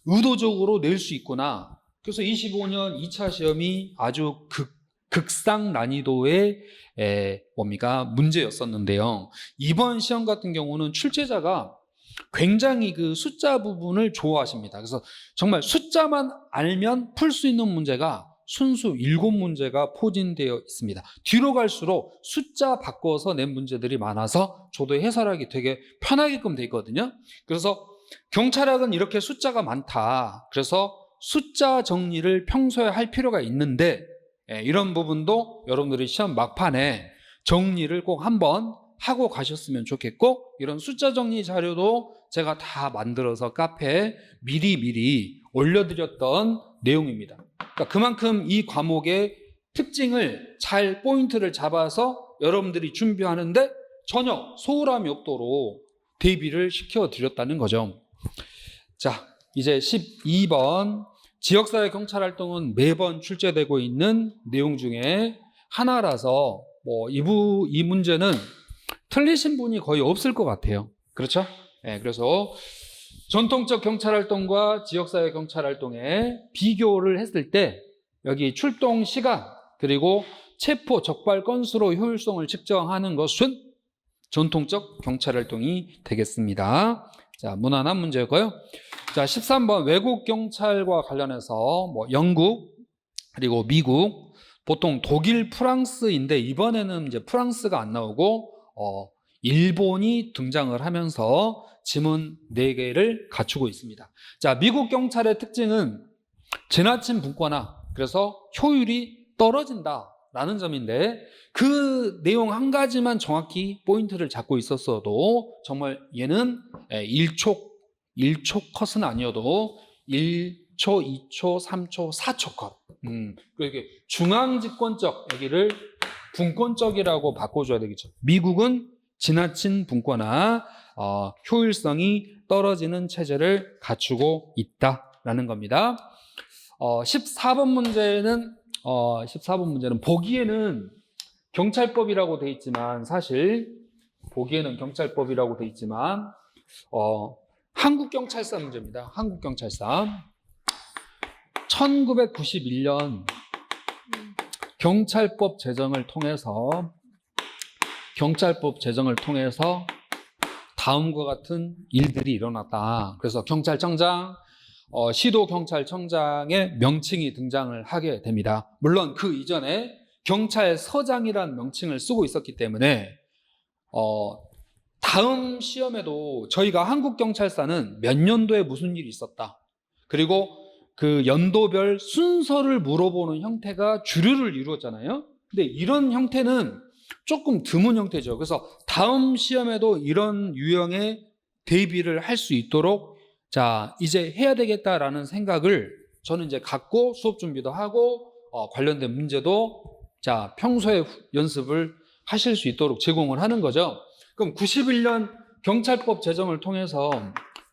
의도적으로 낼 수 있구나. 그래서 25년 2차 시험이 아주 극상 난이도의 문제였었는데요. 이번 시험 같은 경우는 출제자가 굉장히 그 숫자 부분을 좋아하십니다. 그래서 정말 숫자만 알면 풀 수 있는 문제가 순수 7문제가 포진되어 있습니다. 뒤로 갈수록 숫자 바꿔서 낸 문제들이 많아서 저도 해설하기 되게 편하게끔 돼 있거든요. 그래서 경찰학은 이렇게 숫자가 많다. 그래서 숫자 정리를 평소에 할 필요가 있는데 이런 부분도 여러분들이 시험 막판에 정리를 꼭 한번 하고 가셨으면 좋겠고, 이런 숫자 정리 자료도 제가 다 만들어서 카페에 미리 올려드렸던 내용입니다. 그러니까 그만큼 이 과목의 특징을 잘 포인트를 잡아서 여러분들이 준비하는데 전혀 소홀함이 없도록 대비를 시켜드렸다는 거죠. 자, 이제 12번 지역사회 경찰활동은 매번 출제되고 있는 내용 중에 하나라서 이 문제는 틀리신 분이 거의 없을 것 같아요. 그렇죠? 그래서 전통적 경찰활동과 지역사회 경찰활동의 비교를 했을 때 여기 출동 시간 그리고 체포 적발 건수로 효율성을 측정하는 것은 전통적 경찰활동이 되겠습니다. 자, 무난한 문제고요. 자, 13번 외국 경찰과 관련해서 영국 그리고 미국, 보통 독일, 프랑스인데 이번에는 이제 프랑스가 안 나오고 일본이 등장을 하면서 지문 4개를 갖추고 있습니다. 자, 미국 경찰의 특징은 지나친 분권화, 그래서 효율이 떨어진다라는 점인데 그 내용 한 가지만 정확히 포인트를 잡고 있었어도 정말 얘는 1초 컷은 아니어도 1초, 2초, 3초, 4초 컷. 그렇게 중앙집권적, 여기를 분권적이라고 바꿔줘야 되겠죠. 미국은 지나친 분권화, 효율성이 떨어지는 체제를 갖추고 있다라는 겁니다. 14번 문제는 보기에는 경찰법이라고 돼 있지만 사실 보기에는 경찰법이라고 돼 있지만 한국경찰사 문제입니다. 한국경찰사 1991년 경찰법 제정을 통해서 다음과 같은 일들이 일어났다. 그래서 경찰청장, 시도경찰청장의 명칭이 등장을 하게 됩니다. 물론 그 이전에 경찰서장이라는 명칭을 쓰고 있었기 때문에 다음 시험에도 저희가 한국경찰사는 몇 년도에 무슨 일이 있었다. 그리고 그 연도별 순서를 물어보는 형태가 주류를 이루었잖아요. 근데 이런 형태는 조금 드문 형태죠. 그래서 다음 시험에도 이런 유형의 대비를 할 수 있도록 자, 이제 해야 되겠다라는 생각을 저는 이제 갖고 수업 준비도 하고 관련된 문제도 자, 평소에 연습을 하실 수 있도록 제공을 하는 거죠. 그럼 91년 경찰법 제정을 통해서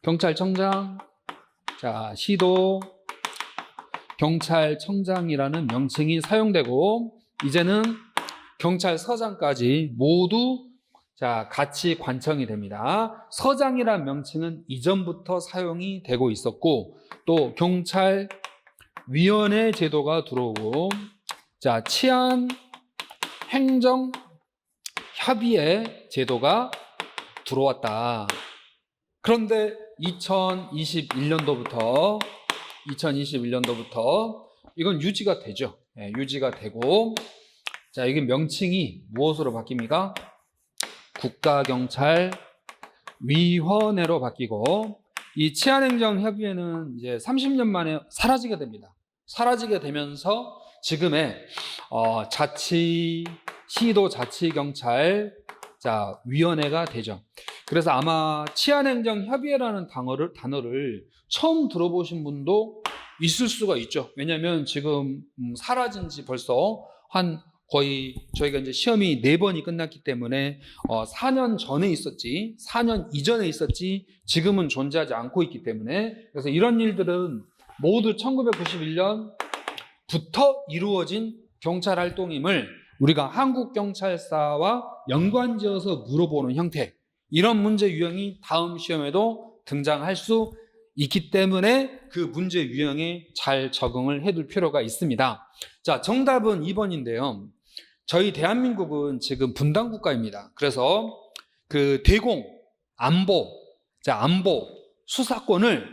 경찰청장, 자, 시도 경찰청장이라는 명칭이 사용되고 이제는 경찰서장까지 모두 자, 같이 관청이 됩니다. 서장이라는 명칭은 이전부터 사용이 되고 있었고 또 경찰위원회 제도가 들어오고 자, 치안, 행정, 협의회 제도가 들어왔다. 그런데 2021년도부터 이건 유지가 되죠. 예, 유지가 되고, 자, 이게 명칭이 무엇으로 바뀝니까? 국가경찰위원회로 바뀌고, 이 치안행정협의회는 이제 30년 만에 사라지게 됩니다. 사라지게 되면서 지금의 시도자치경찰 위원회가 되죠. 그래서 아마 치안행정협의회라는 단어를 처음 들어보신 분도 있을 수가 있죠. 왜냐하면 지금 사라진 지 벌써 거의 저희가 이제 시험이 4번이 끝났기 때문에 4년 전에 있었지, 4년 이전에 있었지, 지금은 존재하지 않고 있기 때문에, 그래서 이런 일들은 모두 1991년부터 이루어진 경찰 활동임을 우리가 한국경찰사와 연관지어서 물어보는 형태, 이런 문제 유형이 다음 시험에도 등장할 수 있기 때문에 그 문제 유형에 잘 적응을 해둘 필요가 있습니다. 자, 정답은 2번인데요. 저희 대한민국은 지금 분단국가입니다. 그래서 그 대공, 안보 수사권을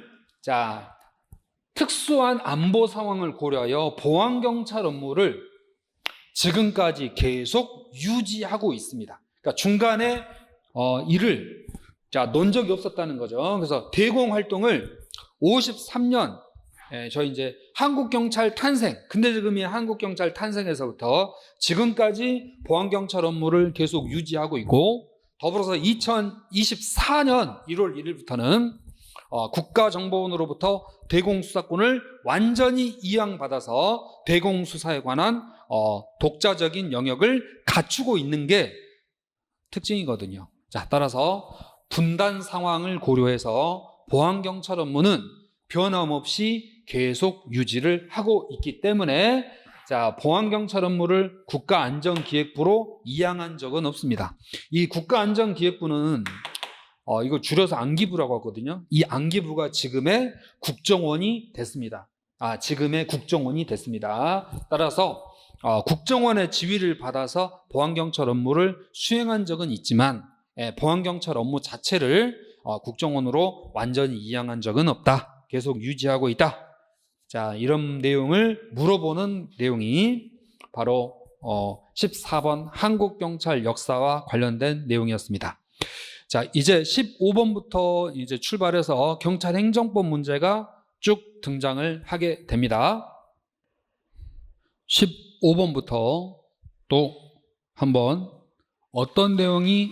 특수한 안보 상황을 고려하여 보안경찰 업무를 지금까지 계속 유지하고 있습니다. 그러니까 중간에 일을 논 적이 없었다는 거죠. 그래서 대공 활동을 53년, 저희 이제 한국경찰 탄생, 근대지금의 한국경찰 탄생에서부터 지금까지 보안경찰 업무를 계속 유지하고 있고, 더불어서 2024년 1월 1일부터는 국가정보원으로부터 대공수사권을 완전히 이양받아서 대공수사에 관한 독자적인 영역을 갖추고 있는 게 특징이거든요. 자, 따라서 분단 상황을 고려해서 보안경찰 업무는 변함없이 계속 유지를 하고 있기 때문에 보안경찰 업무를 국가안전기획부로 이양한 적은 없습니다. 이 국가안전기획부는 이거 줄여서 안기부라고 하거든요. 이 안기부가 지금의 국정원이 됐습니다. 지금의 국정원이 됐습니다. 따라서 국정원의 지휘를 받아서 보안경찰 업무를 수행한 적은 있지만 보안경찰 업무 자체를 국정원으로 완전히 이양한 적은 없다. 계속 유지하고 있다. 자, 이런 내용을 물어보는 내용이 바로 14번 한국경찰 역사와 관련된 내용이었습니다. 자, 이제 15번부터 이제 출발해서 경찰행정법 문제가 쭉 등장을 하게 됩니다. 15번부터 또 한번 어떤 내용이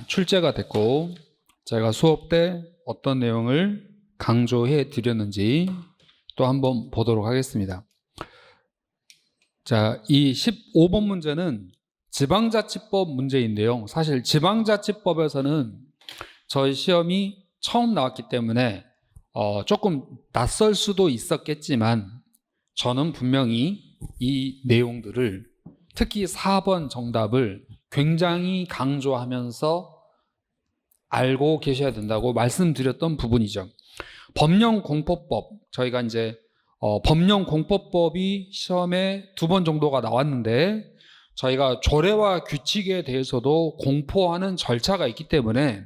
출제가 됐고 제가 수업 때 어떤 내용을 강조해 드렸는지 또 한번 보도록 하겠습니다. 자, 이 15번 문제는 지방자치법 문제인데요. 사실 지방자치법에서는 저희 시험이 처음 나왔기 때문에 조금 낯설 수도 있었겠지만 저는 분명히 이 내용들을, 특히 4번 정답을 굉장히 강조하면서 알고 계셔야 된다고 말씀드렸던 부분이죠. 법령공포법, 저희가 이제 법령공포법이 시험에 2번 정도가 나왔는데 저희가 조례와 규칙에 대해서도 공포하는 절차가 있기 때문에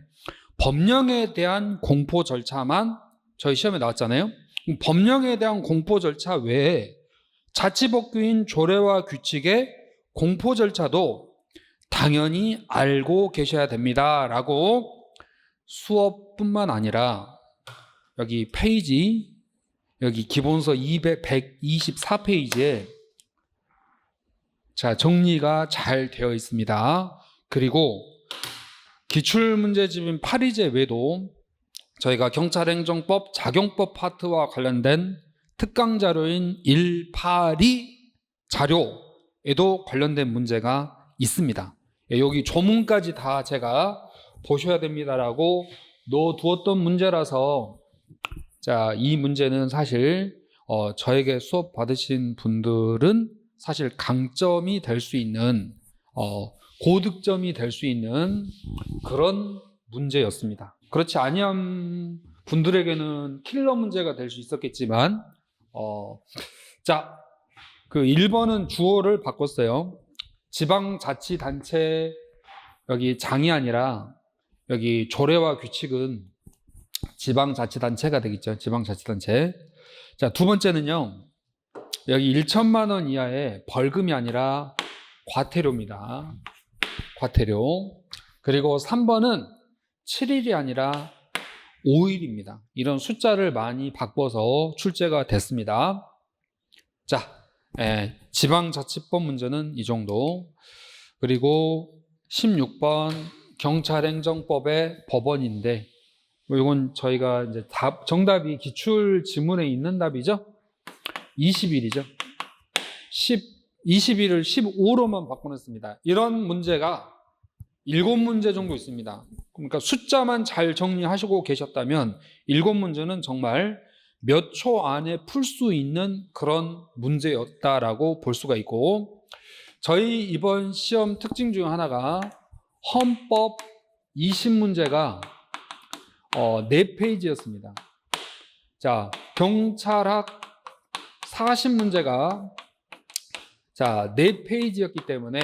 법령에 대한 공포 절차만 저희 시험에 나왔잖아요. 법령에 대한 공포 절차 외에 자치법규인 조례와 규칙의 공포 절차도 당연히 알고 계셔야 됩니다 라고 수업뿐만 아니라 여기 페이지, 여기 기본서 124페이지에 정리가 잘 되어 있습니다. 그리고 기출문제집인 8위제 외에도 저희가 경찰행정법 작용법 파트와 관련된 특강자료인 182 자료에도 관련된 문제가 있습니다. 여기 조문까지 다 제가 보셔야 됩니다라고 넣어두었던 문제라서 이 문제는 사실 저에게 수업 받으신 분들은 사실 강점이 될 수 있는 고득점이 될 수 있는 그런 문제였습니다. 그렇지 아니한 분들에게는 킬러 문제가 될 수 있었겠지만 그 1번은 주어를 바꿨어요. 지방자치단체 여기 장이 아니라 여기 조례와 규칙은 지방자치단체가 되겠죠. 지방자치단체. 자, 두 번째는요. 여기 1천만 원 이하의 벌금이 아니라 과태료입니다. 과태료. 그리고 3번은 7일이 아니라 5일입니다. 이런 숫자를 많이 바꿔서 출제가 됐습니다. 자, 지방자치법 문제는 이 정도. 그리고 16번 경찰행정법의 법원인데, 이건 저희가 이제 정답이 기출 지문에 있는 답이죠. 20일이죠. 20일을 15로만 바꿔놨습니다. 이런 문제가 7문제 정도 있습니다. 그러니까 숫자만 잘 정리하시고 계셨다면 7문제는 정말 몇 초 안에 풀 수 있는 그런 문제였다라고 볼 수가 있고, 저희 이번 시험 특징 중 하나가 헌법 20문제가 4페이지였습니다. 자, 경찰학 40문제가 4페이지였기 때문에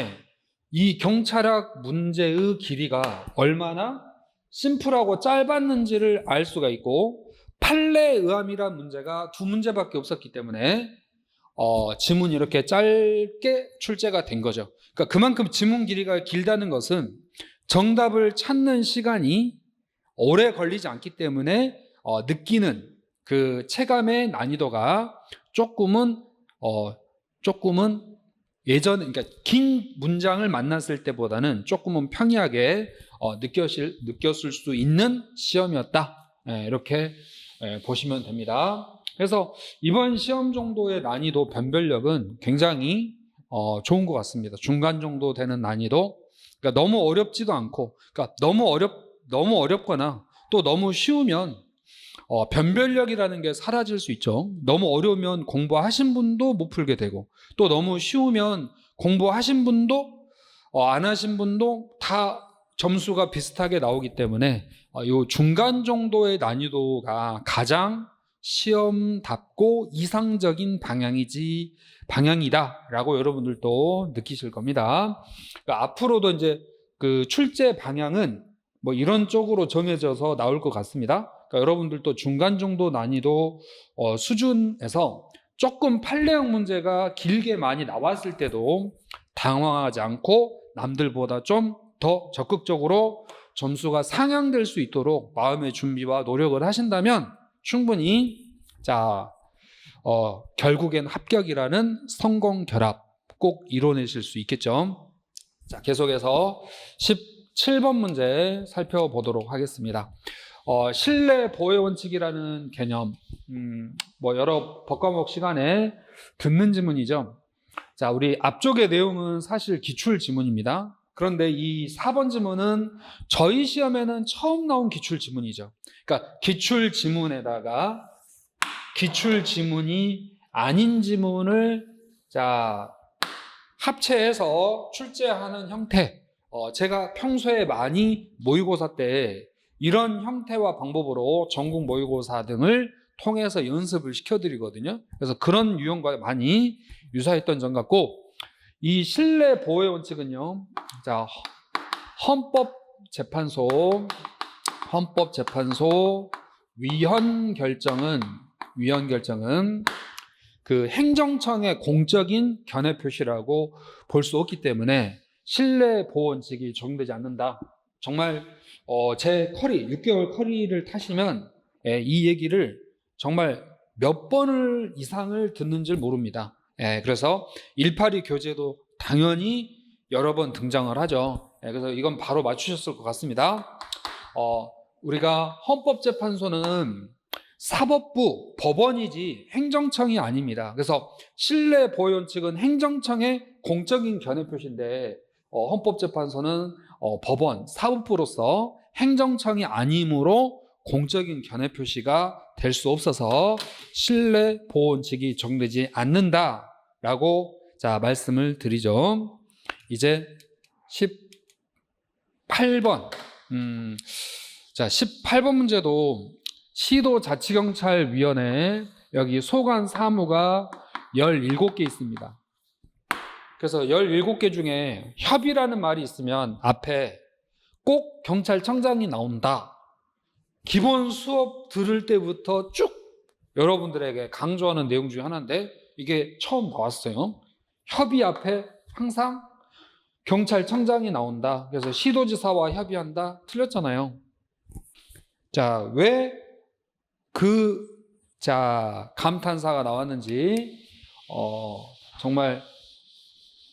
이 경찰학 문제의 길이가 얼마나 심플하고 짧았는지를 알 수가 있고, 판례의함이란 문제가 2문제밖에 없었기 때문에 지문이 이렇게 짧게 출제가 된 거죠. 그러니까 그만큼 지문 길이가 길다는 것은 정답을 찾는 시간이 오래 걸리지 않기 때문에 느끼는 그 체감의 난이도가 조금은 그러니까 긴 문장을 만났을 때보다는 조금은 평이하게 느꼈을 수 있는 시험이었다. 이렇게 보시면 됩니다. 그래서 이번 시험 정도의 난이도 변별력은 굉장히 좋은 것 같습니다. 중간 정도 되는 난이도. 그러니까 너무 어렵지도 않고, 그러니까 너무 어렵거나 또 너무 쉬우면 변별력이라는 게 사라질 수 있죠. 너무 어려우면 공부하신 분도 못 풀게 되고, 또 너무 쉬우면 공부하신 분도 안 하신 분도 다 점수가 비슷하게 나오기 때문에 이 중간 정도의 난이도가 가장 시험답고 이상적인 방향이다라고 여러분들도 느끼실 겁니다. 그러니까 앞으로도 이제 그 출제 방향은 뭐 이런 쪽으로 정해져서 나올 것 같습니다. 그러니까 여러분들도 중간 정도 난이도 수준에서 조금 판례형 문제가 길게 많이 나왔을 때도 당황하지 않고 남들보다 좀 더 적극적으로 점수가 상향될 수 있도록 마음의 준비와 노력을 하신다면 충분히 결국엔 합격이라는 성공 결합 꼭 이뤄내실 수 있겠죠. 자, 계속해서 17번 문제 살펴보도록 하겠습니다. 신뢰 보호 원칙이라는 개념, 여러 법과목 시간에 듣는 지문이죠. 자, 우리 앞쪽의 내용은 사실 기출 지문입니다. 그런데 이 4번 지문은 저희 시험에는 처음 나온 기출 지문이죠. 그러니까 기출 지문에다가 기출 지문이 아닌 지문을 합체해서 출제하는 형태. 제가 평소에 많이 모의고사 때 이런 형태와 방법으로 전국 모의고사 등을 통해서 연습을 시켜드리거든요. 그래서 그런 유형과 많이 유사했던 점 같고, 이 신뢰 보호의 원칙은요, 헌법재판소 위헌 결정은 그 행정청의 공적인 견해 표시라고 볼 수 없기 때문에 신뢰 보호 원칙이 적용되지 않는다. 정말 제 6개월 커리를 타시면 이 얘기를 정말 몇 번을 이상을 듣는지 모릅니다. 그래서 182 교재도 당연히 여러 번 등장을 하죠. 그래서 이건 바로 맞추셨을 것 같습니다. 우리가 헌법재판소는 사법부, 법원이지 행정청이 아닙니다. 그래서 신뢰 보호 원칙은 행정청의 공적인 견해 표시인데, 헌법재판소는 법원, 사법부로서 행정청이 아니므로 공적인 견해 표시가 될 수 없어서 신뢰 보호 원칙이 적용되지 않는다라고 말씀을 드리죠. 이제 18번. 18번 문제도 시도자치경찰위원회 여기 소관 사무가 17개 있습니다. 그래서 17개 중에 협의라는 말이 있으면 앞에 꼭 경찰청장이 나온다. 기본 수업 들을 때부터 쭉 여러분들에게 강조하는 내용 중에 하나인데 이게 처음 나왔어요. 협의 앞에 항상 경찰청장이 나온다. 그래서 시도지사와 협의한다. 틀렸잖아요. 자, 왜 감탄사가 나왔는지 정말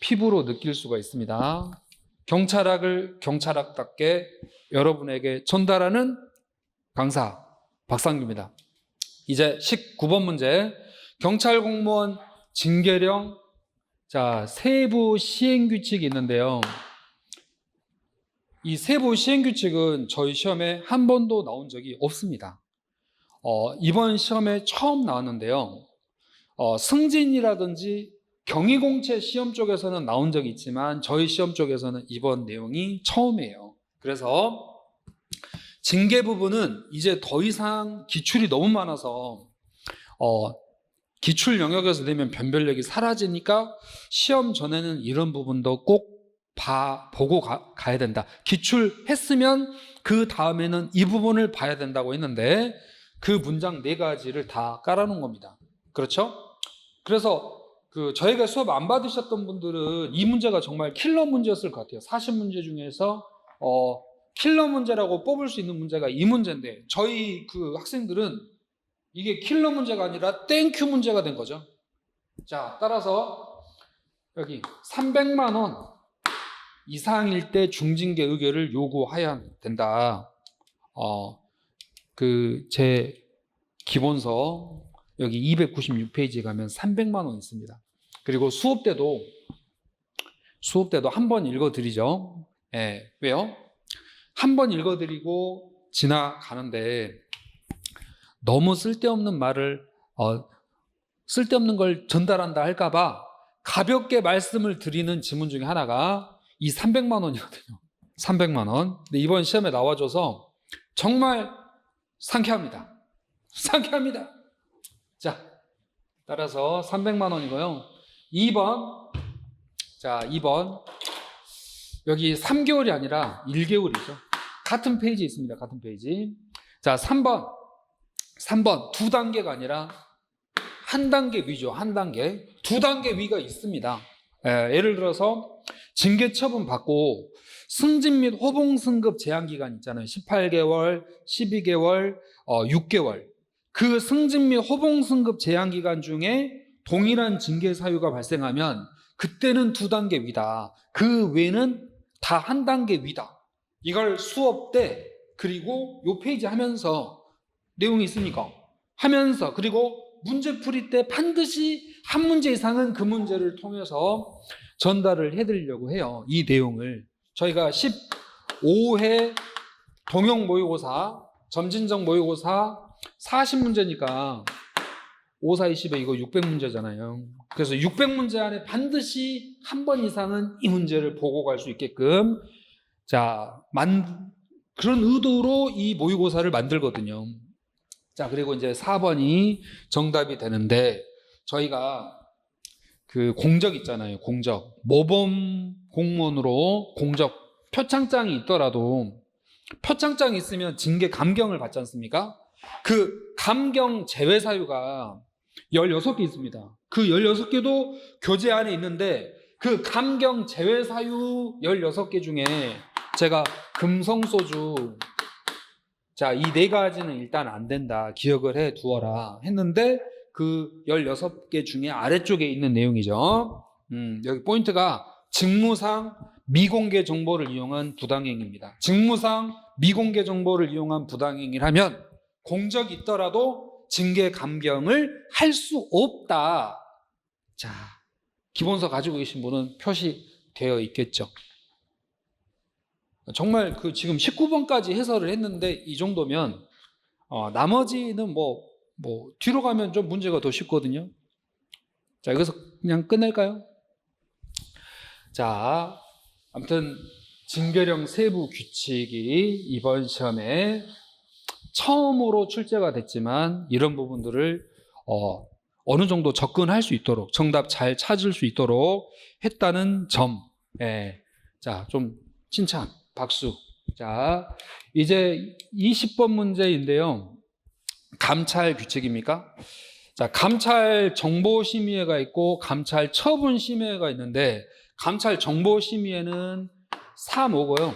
피부로 느낄 수가 있습니다. 경찰학을 경찰학답게 여러분에게 전달하는 강사 박상규입니다. 이제 19번 문제. 경찰 공무원 징계령 세부 시행규칙이 있는데요. 이 세부 시행규칙은 저희 시험에 한 번도 나온 적이 없습니다. 이번 시험에 처음 나왔는데요. 승진이라든지 경위공채 시험 쪽에서는 나온 적이 있지만 저희 시험 쪽에서는 이번 내용이 처음이에요. 그래서 징계 부분은 이제 더 이상 기출이 너무 많아서 기출 영역에서 내면 변별력이 사라지니까 시험 전에는 이런 부분도 꼭 보고 가야 된다. 기출했으면 그 다음에는 이 부분을 봐야 된다고 했는데 그 문장 4가지를 다 깔아놓은 겁니다. 그렇죠? 그래서 저희가 수업 안 받으셨던 분들은 이 문제가 정말 킬러 문제였을 것 같아요. 40문제 중에서 킬러 문제라고 뽑을 수 있는 문제가 이 문제인데 저희 학생들은 이게 킬러 문제가 아니라 땡큐 문제가 된 거죠. 자, 따라서 여기 300만 원 이상일 때 중징계 의결을 요구해야 된다. 제 기본서 여기 296페이지에 가면 300만 원 있습니다. 그리고 수업 때도 한 번 읽어드리죠. 왜요? 한 번 읽어드리고 지나가는데 너무 쓸데없는 말을 쓸데없는 걸 전달한다 할까봐 가볍게 말씀을 드리는 지문 중에 하나가 이 300만 원이거든요. 300만 원. 근데 이번 시험에 나와줘서 정말 상쾌합니다. 상쾌합니다. 자, 따라서 300만 원이고요. 2번. 자, 2번. 여기 3개월이 아니라 1개월이죠. 같은 페이지에 있습니다. 같은 페이지. 자, 3번. 2단계가 아니라 한 단계 위죠. 한 단계. 2단계 위가 있습니다. 예를 들어서 징계 처분 받고 승진 및 호봉 승급 제한 기간 있잖아요. 18개월, 12개월, 6개월. 그 승진 및 호봉 승급 제한 기간 중에 동일한 징계 사유가 발생하면 그때는 2단계 위다. 그 외에는 다 한 단계 위다. 이걸 수업 때 그리고 요 페이지 하면서 내용이 있으니까 하면서 그리고 문제 풀이 때 반드시 한 문제 이상은 그 문제를 통해서 전달을 해드리려고 해요. 이 내용을 저희가 15회 동형 모의고사 점진적 모의고사 40문제니까 5, 4, 20에 이거 600문제잖아요. 그래서 600문제 안에 반드시 한 번 이상은 이 문제를 보고 갈 수 있게끔 그런 의도로 이 모의고사를 만들거든요. 자, 그리고 이제 4번이 정답이 되는데 저희가 공적 있잖아요. 공적. 모범 공무원으로 공적 표창장이 있더라도 표창장이 있으면 징계 감경을 받지 않습니까? 그 감경 제외 사유가 16개 있습니다. 그 16개도 교재 안에 있는데 그 감경 제외 사유 16개 중에 제가 금성소주 이 4가지는 일단 안 된다. 기억을 해 두어라 했는데 그 16개 중에 아래쪽에 있는 내용이죠. 여기 포인트가 직무상 미공개 정보를 이용한 부당행위입니다. 직무상 미공개 정보를 이용한 부당행위라면 공적이 있더라도 징계 감경을 할 수 없다. 자, 기본서 가지고 계신 분은 표시되어 있겠죠. 정말 지금 19번까지 해설을 했는데 이 정도면 나머지는 뒤로 가면 좀 문제가 더 쉽거든요. 자, 여기서 그냥 끝낼까요? 자, 아무튼 징계령 세부 규칙이 이번 시험에 처음으로 출제가 됐지만 이런 부분들을 어느 정도 접근할 수 있도록 정답 잘 찾을 수 있도록 했다는 점. 예. 자, 좀 칭찬, 박수. 자, 이제 20번 문제인데요. 감찰 규칙입니까? 자, 감찰 정보심의회가 있고 감찰 처분심의회가 있는데 감찰 정보심의회는 3-5고요.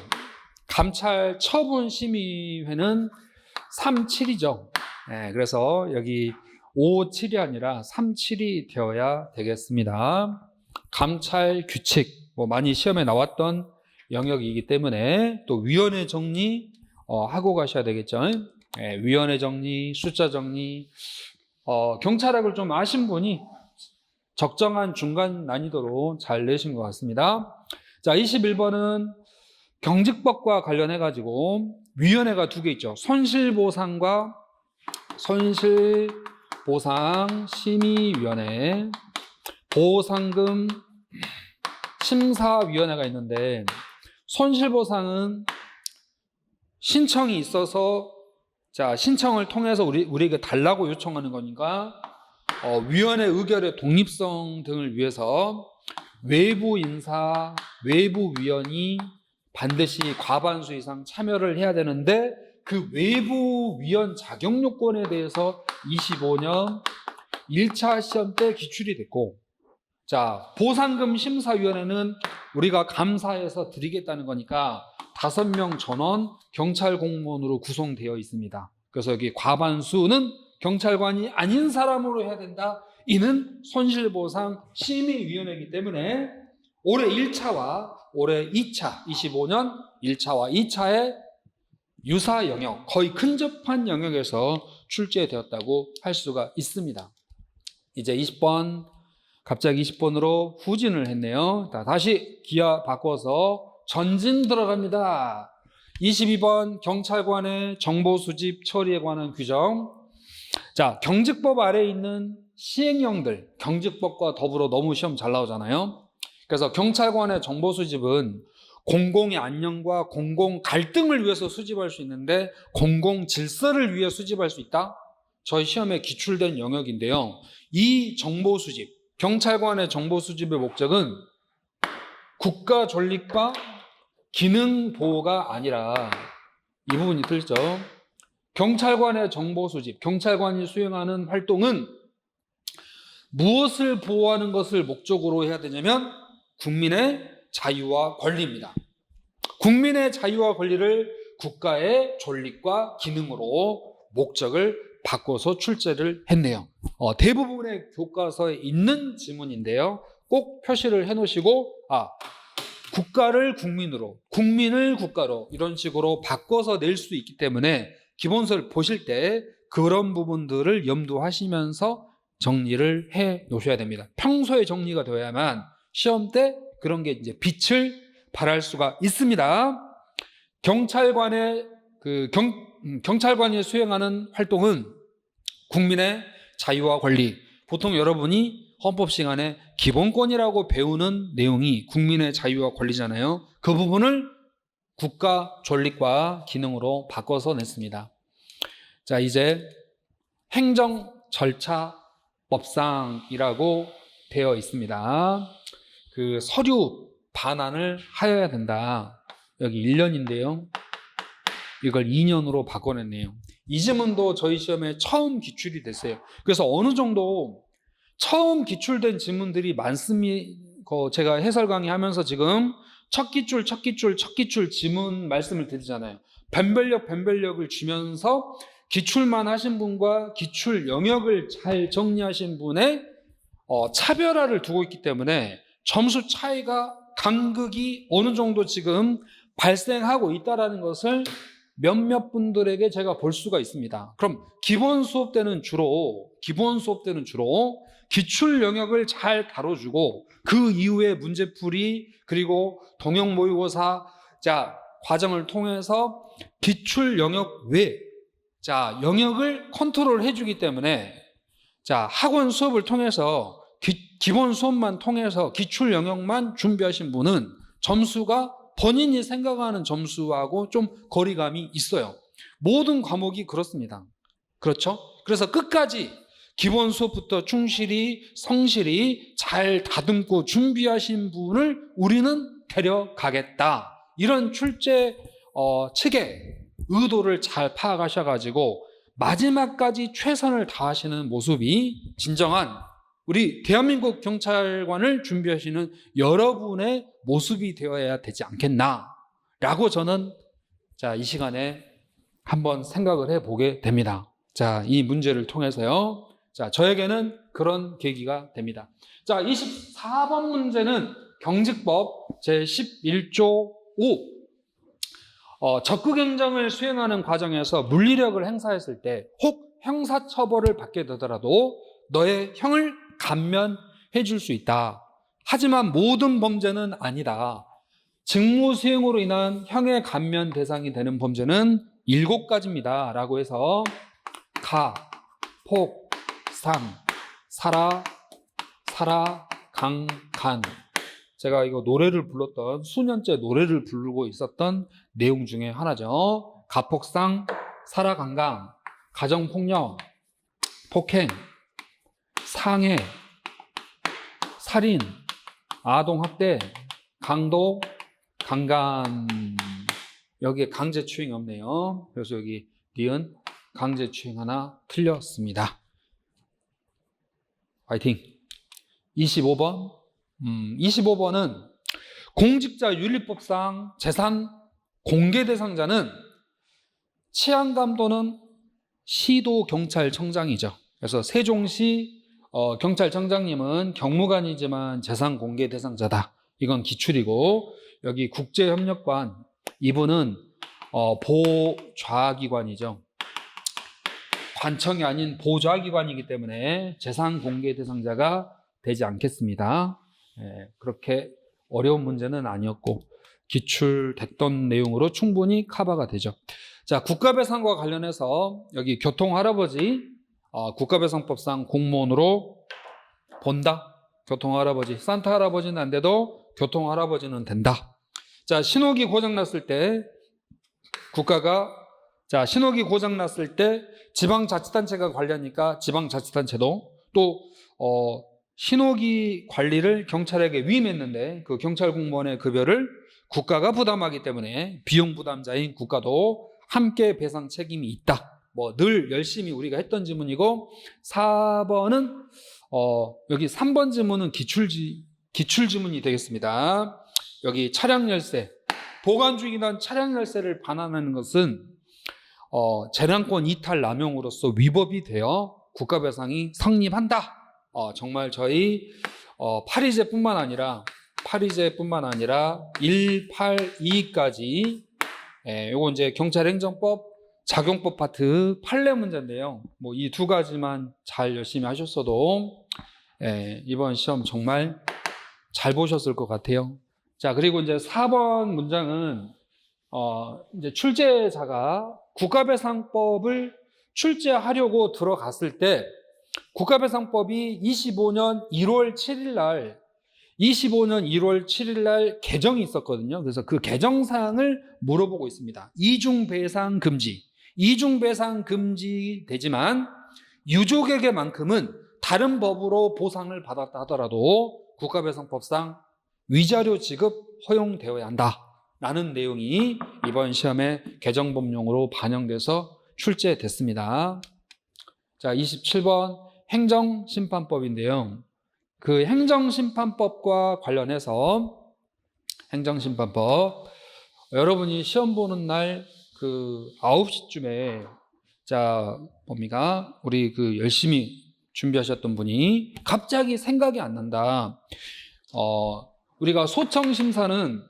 감찰 처분심의회는 3-7이죠. 네, 그래서 여기 5-7이 아니라 3-7이 되어야 되겠습니다. 감찰 규칙, 많이 시험에 나왔던 영역이기 때문에 또 위원회 정리 하고 가셔야 되겠죠. 네, 위원회 정리, 숫자 정리, 경찰학을 좀 아신 분이 적정한 중간 난이도로 잘 내신 것 같습니다. 자, 21번은 경직법과 관련해 가지고 위원회가 2개 있죠. 손실보상과 손실보상심의위원회, 보상금 심사위원회가 있는데 손실보상은 신청이 있어서 자, 신청을 통해서 우리에게 달라고 요청하는 거니까 위원회 의결의 독립성 등을 위해서 외부 인사, 외부 위원이 반드시 과반수 이상 참여를 해야 되는데 그 외부 위원 자격 요건에 대해서 25년 1차 시험 때 기출이 됐고, 자, 보상금 심사위원회는 우리가 감사해서 드리겠다는 거니까 5명 전원 경찰 공무원으로 구성되어 있습니다. 그래서 여기 과반수는 경찰관이 아닌 사람으로 해야 된다. 이는 손실보상 심의위원회이기 때문에 올해 1차와 올해 2차, 25년 1차와 2차의 유사 영역, 거의 근접한 영역에서 출제되었다고 할 수가 있습니다. 이제 20번, 갑자기 20번으로 후진을 했네요. 다시 기아 바꿔서 전진 들어갑니다. 22번 경찰관의 정보 수집 처리에 관한 규정. 자, 경직법 아래에 있는 시행령들, 경직법과 더불어 너무 시험 잘 나오잖아요. 그래서 경찰관의 정보 수집은 공공의 안녕과 공공 갈등을 위해서 수집할 수 있는데 공공 질서를 위해 수집할 수 있다. 저희 시험에 기출된 영역인데요. 이 정보 수집, 경찰관의 정보 수집의 목적은 국가 존립과 기능 보호가 아니라, 이 부분이 틀죠. 경찰관의 정보 수집, 경찰관이 수행하는 활동은 무엇을 보호하는 것을 목적으로 해야 되냐면 국민의 자유와 권리입니다. 국민의 자유와 권리를 국가의 존립과 기능으로 목적을 바꿔서 출제를 했네요. 대부분의 교과서에 있는 지문인데요. 꼭 표시를 해놓으시고, 국가를 국민으로, 국민을 국가로 이런 식으로 바꿔서 낼 수 있기 때문에 기본서를 보실 때 그런 부분들을 염두하시면서 정리를 해 놓으셔야 됩니다. 평소에 정리가 되어야만 시험 때 그런 게 이제 빛을 발할 수가 있습니다. 경찰관의 경찰관이 수행하는 활동은 국민의 자유와 권리, 보통 여러분이 헌법 시간에 기본권이라고 배우는 내용이 국민의 자유와 권리잖아요. 그 부분을 국가 존립과 기능으로 바꿔서 냈습니다. 자, 이제 행정 절차 법상이라고 되어 있습니다. 그 서류 반환을 하여야 된다. 여기 1년인데요. 이걸 2년으로 바꿔냈네요. 이 지문도 저희 시험에 처음 기출이 됐어요. 그래서 어느 정도 처음 기출된 지문들이 많습니다. 제가 해설 강의하면서 지금 첫 기출 지문 말씀을 드리잖아요. 변별력을 주면서 기출만 하신 분과 기출 영역을 잘 정리하신 분의 차별화를 두고 있기 때문에 점수 차이가 간극이 어느 정도 지금 발생하고 있다는 것을 몇몇 분들에게 제가 볼 수가 있습니다. 그럼 기본 수업 때는 주로 기출 영역을 잘 다뤄주고 그 이후에 문제풀이 그리고 동형 모의고사 과정을 통해서 기출 영역 외 영역을 컨트롤 해주기 때문에 학원 수업을 통해서 기본 수업만 통해서 기출 영역만 준비하신 분은 점수가 본인이 생각하는 점수하고 좀 거리감이 있어요. 모든 과목이 그렇습니다. 그렇죠? 그래서 끝까지 기본 수업부터 충실히 성실히 잘 다듬고 준비하신 분을 우리는 데려가겠다. 이런 출제 측의 의도를 잘 파악하셔가지고 마지막까지 최선을 다하시는 모습이 진정한 우리 대한민국 경찰관을 준비하시는 여러분의 모습이 되어야 되지 않겠나라고 저는 이 시간에 한번 생각을 해보게 됩니다. 이 문제를 통해서요. 저에게는 그런 계기가 됩니다. 24번 문제는 경직법 제11조 5. 적극행정을 수행하는 과정에서 물리력을 행사했을 때 혹 형사처벌을 받게 되더라도 너의 형을 감면해 줄 수 있다. 하지만 모든 범죄는 아니다. 직무 수행으로 인한 형의 감면 대상이 되는 범죄는 7가지입니다. 라고 해서 가, 폭, 상, 사라, 강, 간. 제가 이거 노래를 불렀던 수년째 노래를 부르고 있었던 내용 중에 하나죠. 가폭상, 사라강강, 가정폭력, 폭행, 상해, 살인, 아동학대, 강도, 강간. 여기에 강제추행이 없네요. 그래서 여기 니은 강제추행 하나 틀렸습니다. 화이팅. 25번. 25번은 공직자윤리법상 재산 공개 대상자는 치안감 또는 시도경찰청장이죠. 그래서 세종시 경찰청장님은 경무관이지만 재산 공개 대상자다. 이건 기출이고, 여기 국제협력관 이분은 보좌기관이죠. 관청이 아닌 보좌기관이기 때문에 재산 공개 대상자가 되지 않겠습니다. 그렇게 어려운 문제는 아니었고 기출됐던 내용으로 충분히 커버가 되죠. 국가배상과 관련해서 여기 교통할아버지 국가배상법상 공무원으로 본다. 교통할아버지, 산타 할아버지는 안 돼도 교통할아버지는 된다. 신호기 고장났을 때 국가가 신호기 고장났을 때 지방자치단체가 관리하니까 지방자치단체도 또 신호기 관리를 경찰에게 위임했는데 그 경찰 공무원의 급여를 국가가 부담하기 때문에 비용 부담자인 국가도 함께 배상 책임이 있다. 늘 열심히 우리가 했던 지문이고, 4번은 여기 3번 지문은 기출 지문이 되겠습니다. 여기 차량 열쇠, 보관 중이던 차량 열쇠를 반환하는 것은 재량권 이탈 남용으로서 위법이 되어 국가배상이 성립한다. 정말 저희 파리제뿐만 아니라 182까지 요거 이제 경찰행정법 작용법 파트 판례 문제인데요. 이 2가지만 잘 열심히 하셨어도 이번 시험 정말 잘 보셨을 것 같아요. 그리고 이제 4번 문장은 이제 출제자가 국가배상법을 출제하려고 들어갔을 때 국가배상법이 25년 1월 7일 날 개정이 있었거든요. 그래서 그 개정사항을 물어보고 있습니다. 이중배상 금지 되지만 유족에게만큼은 다른 법으로 보상을 받았다 하더라도 국가배상법상 위자료 지급 허용되어야 한다라는 내용이 이번 시험에 개정법령으로 반영돼서 출제됐습니다. 27번 행정심판법인데요. 그 행정심판법과 관련해서 행정심판법 여러분이 시험 보는 날 그 9시쯤에 뭡니까? 우리 그 열심히 준비하셨던 분이 갑자기 생각이 안 난다. 우리가 소청심사는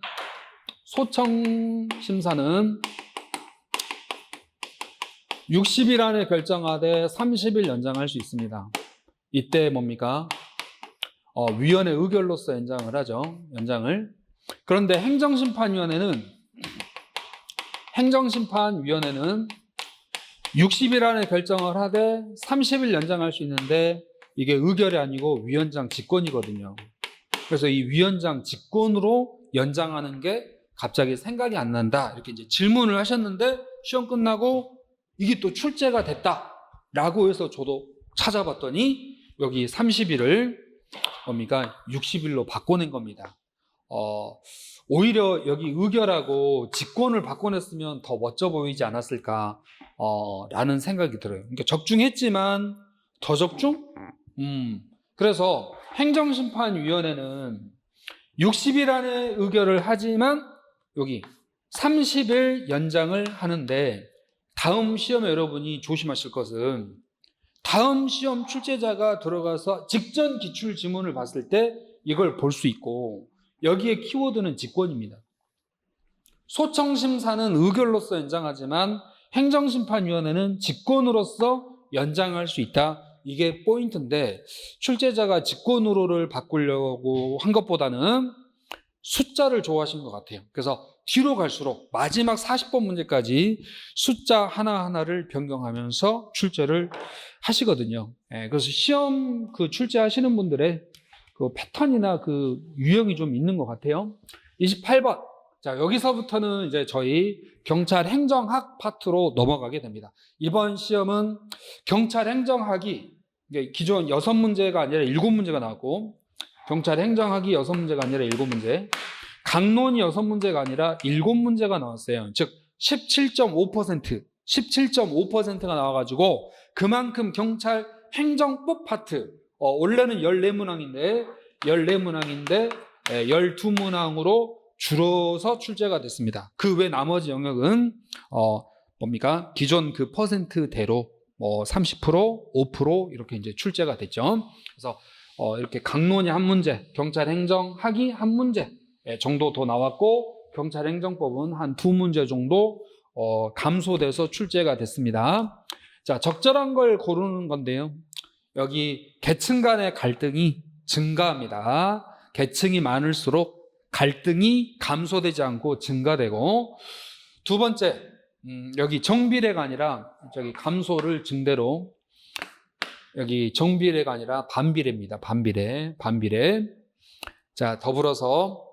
60일 안에 결정하되 30일 연장할 수 있습니다. 이때 뭡니까? 위원회 의결로서 연장을 하죠. 그런데 행정심판위원회는 60일 안에 결정을 하되 30일 연장할 수 있는데 이게 의결이 아니고 위원장 직권이거든요. 그래서 이 위원장 직권으로 연장하는 게 갑자기 생각이 안 난다. 이렇게 이제 질문을 하셨는데 시험 끝나고 이게 또 출제가 됐다라고 해서 저도 찾아봤더니 여기 30일을 뭡니까? 60일로 바꿔낸 겁니다. 오히려 여기 의결하고 직권을 바꿔냈으면 더 멋져 보이지 않았을까 라는 생각이 들어요. 그러니까 적중했지만 더 적중? 그래서 행정심판위원회는 60일 안에 의결을 하지만 여기 30일 연장을 하는데, 다음 시험에 여러분이 조심하실 것은 다음 시험 출제자가 들어가서 직전 기출 지문을 봤을 때 이걸 볼 수 있고, 여기에 키워드는 직권입니다. 소청심사는 의결로서 연장하지만 행정심판위원회는 직권으로서 연장할 수 있다. 이게 포인트인데, 출제자가 직권으로를 바꾸려고 한 것보다는 숫자를 좋아하신 것 같아요. 그래서 뒤로 갈수록 마지막 40번 문제까지 숫자 하나하나를 변경하면서 출제를 하시거든요. 그래서 시험 출제하시는 분들의 그 패턴이나 그 유형이 좀 있는 것 같아요. 28번. 자, 여기서부터는 이제 저희 경찰 행정학 파트로 넘어가게 됩니다. 이번 시험은 경찰 행정학이 기존 6문제가 아니라 7문제가 나왔고, 경찰 행정학이 6문제가 아니라 7문제, 강론이 6문제가 아니라 7문제가 나왔어요. 즉 17.5%가 나와가지고 그만큼 경찰 행정법 파트, 원래는 14문항인데 12문항으로 줄어서 출제가 됐습니다. 그 외 나머지 영역은 뭡니까? 기존 그 퍼센트대로 30%, 5% 이렇게 이제 출제가 됐죠. 그래서 이렇게 강론이 한 문제, 경찰 행정학이 한 문제 정도 더 나왔고, 경찰 행정법은 한 2문제 정도 감소돼서 출제가 됐습니다. 자, 적절한 걸 고르는 건데요. 여기 계층 간의 갈등이 증가합니다. 계층이 많을수록 갈등이 감소되지 않고 증가되고, 두 번째, 여기 정비례가 아니라 저기 감소를 증대로, 여기 정비례가 아니라 반비례입니다. 반비례. 자, 더불어서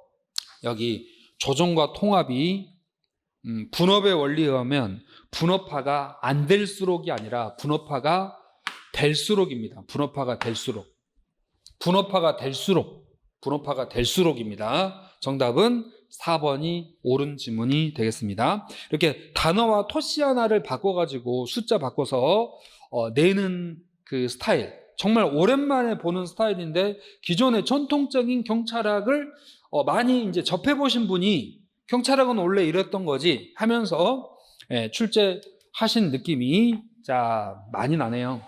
여기 조정과 통합이 분업의 원리에 의하면 분업화가 안 될수록이 아니라 분업화가 될수록입니다. 분업화가 될수록입니다. 정답은 4번이 옳은 지문이 되겠습니다. 이렇게 단어와 토시 하나를 바꿔가지고 숫자 바꿔서 내는 그 스타일, 정말 오랜만에 보는 스타일인데, 기존의 전통적인 경찰학을 많이 이제 접해보신 분이 경찰학은 원래 이랬던 거지 하면서 출제하신 느낌이 많이 나네요.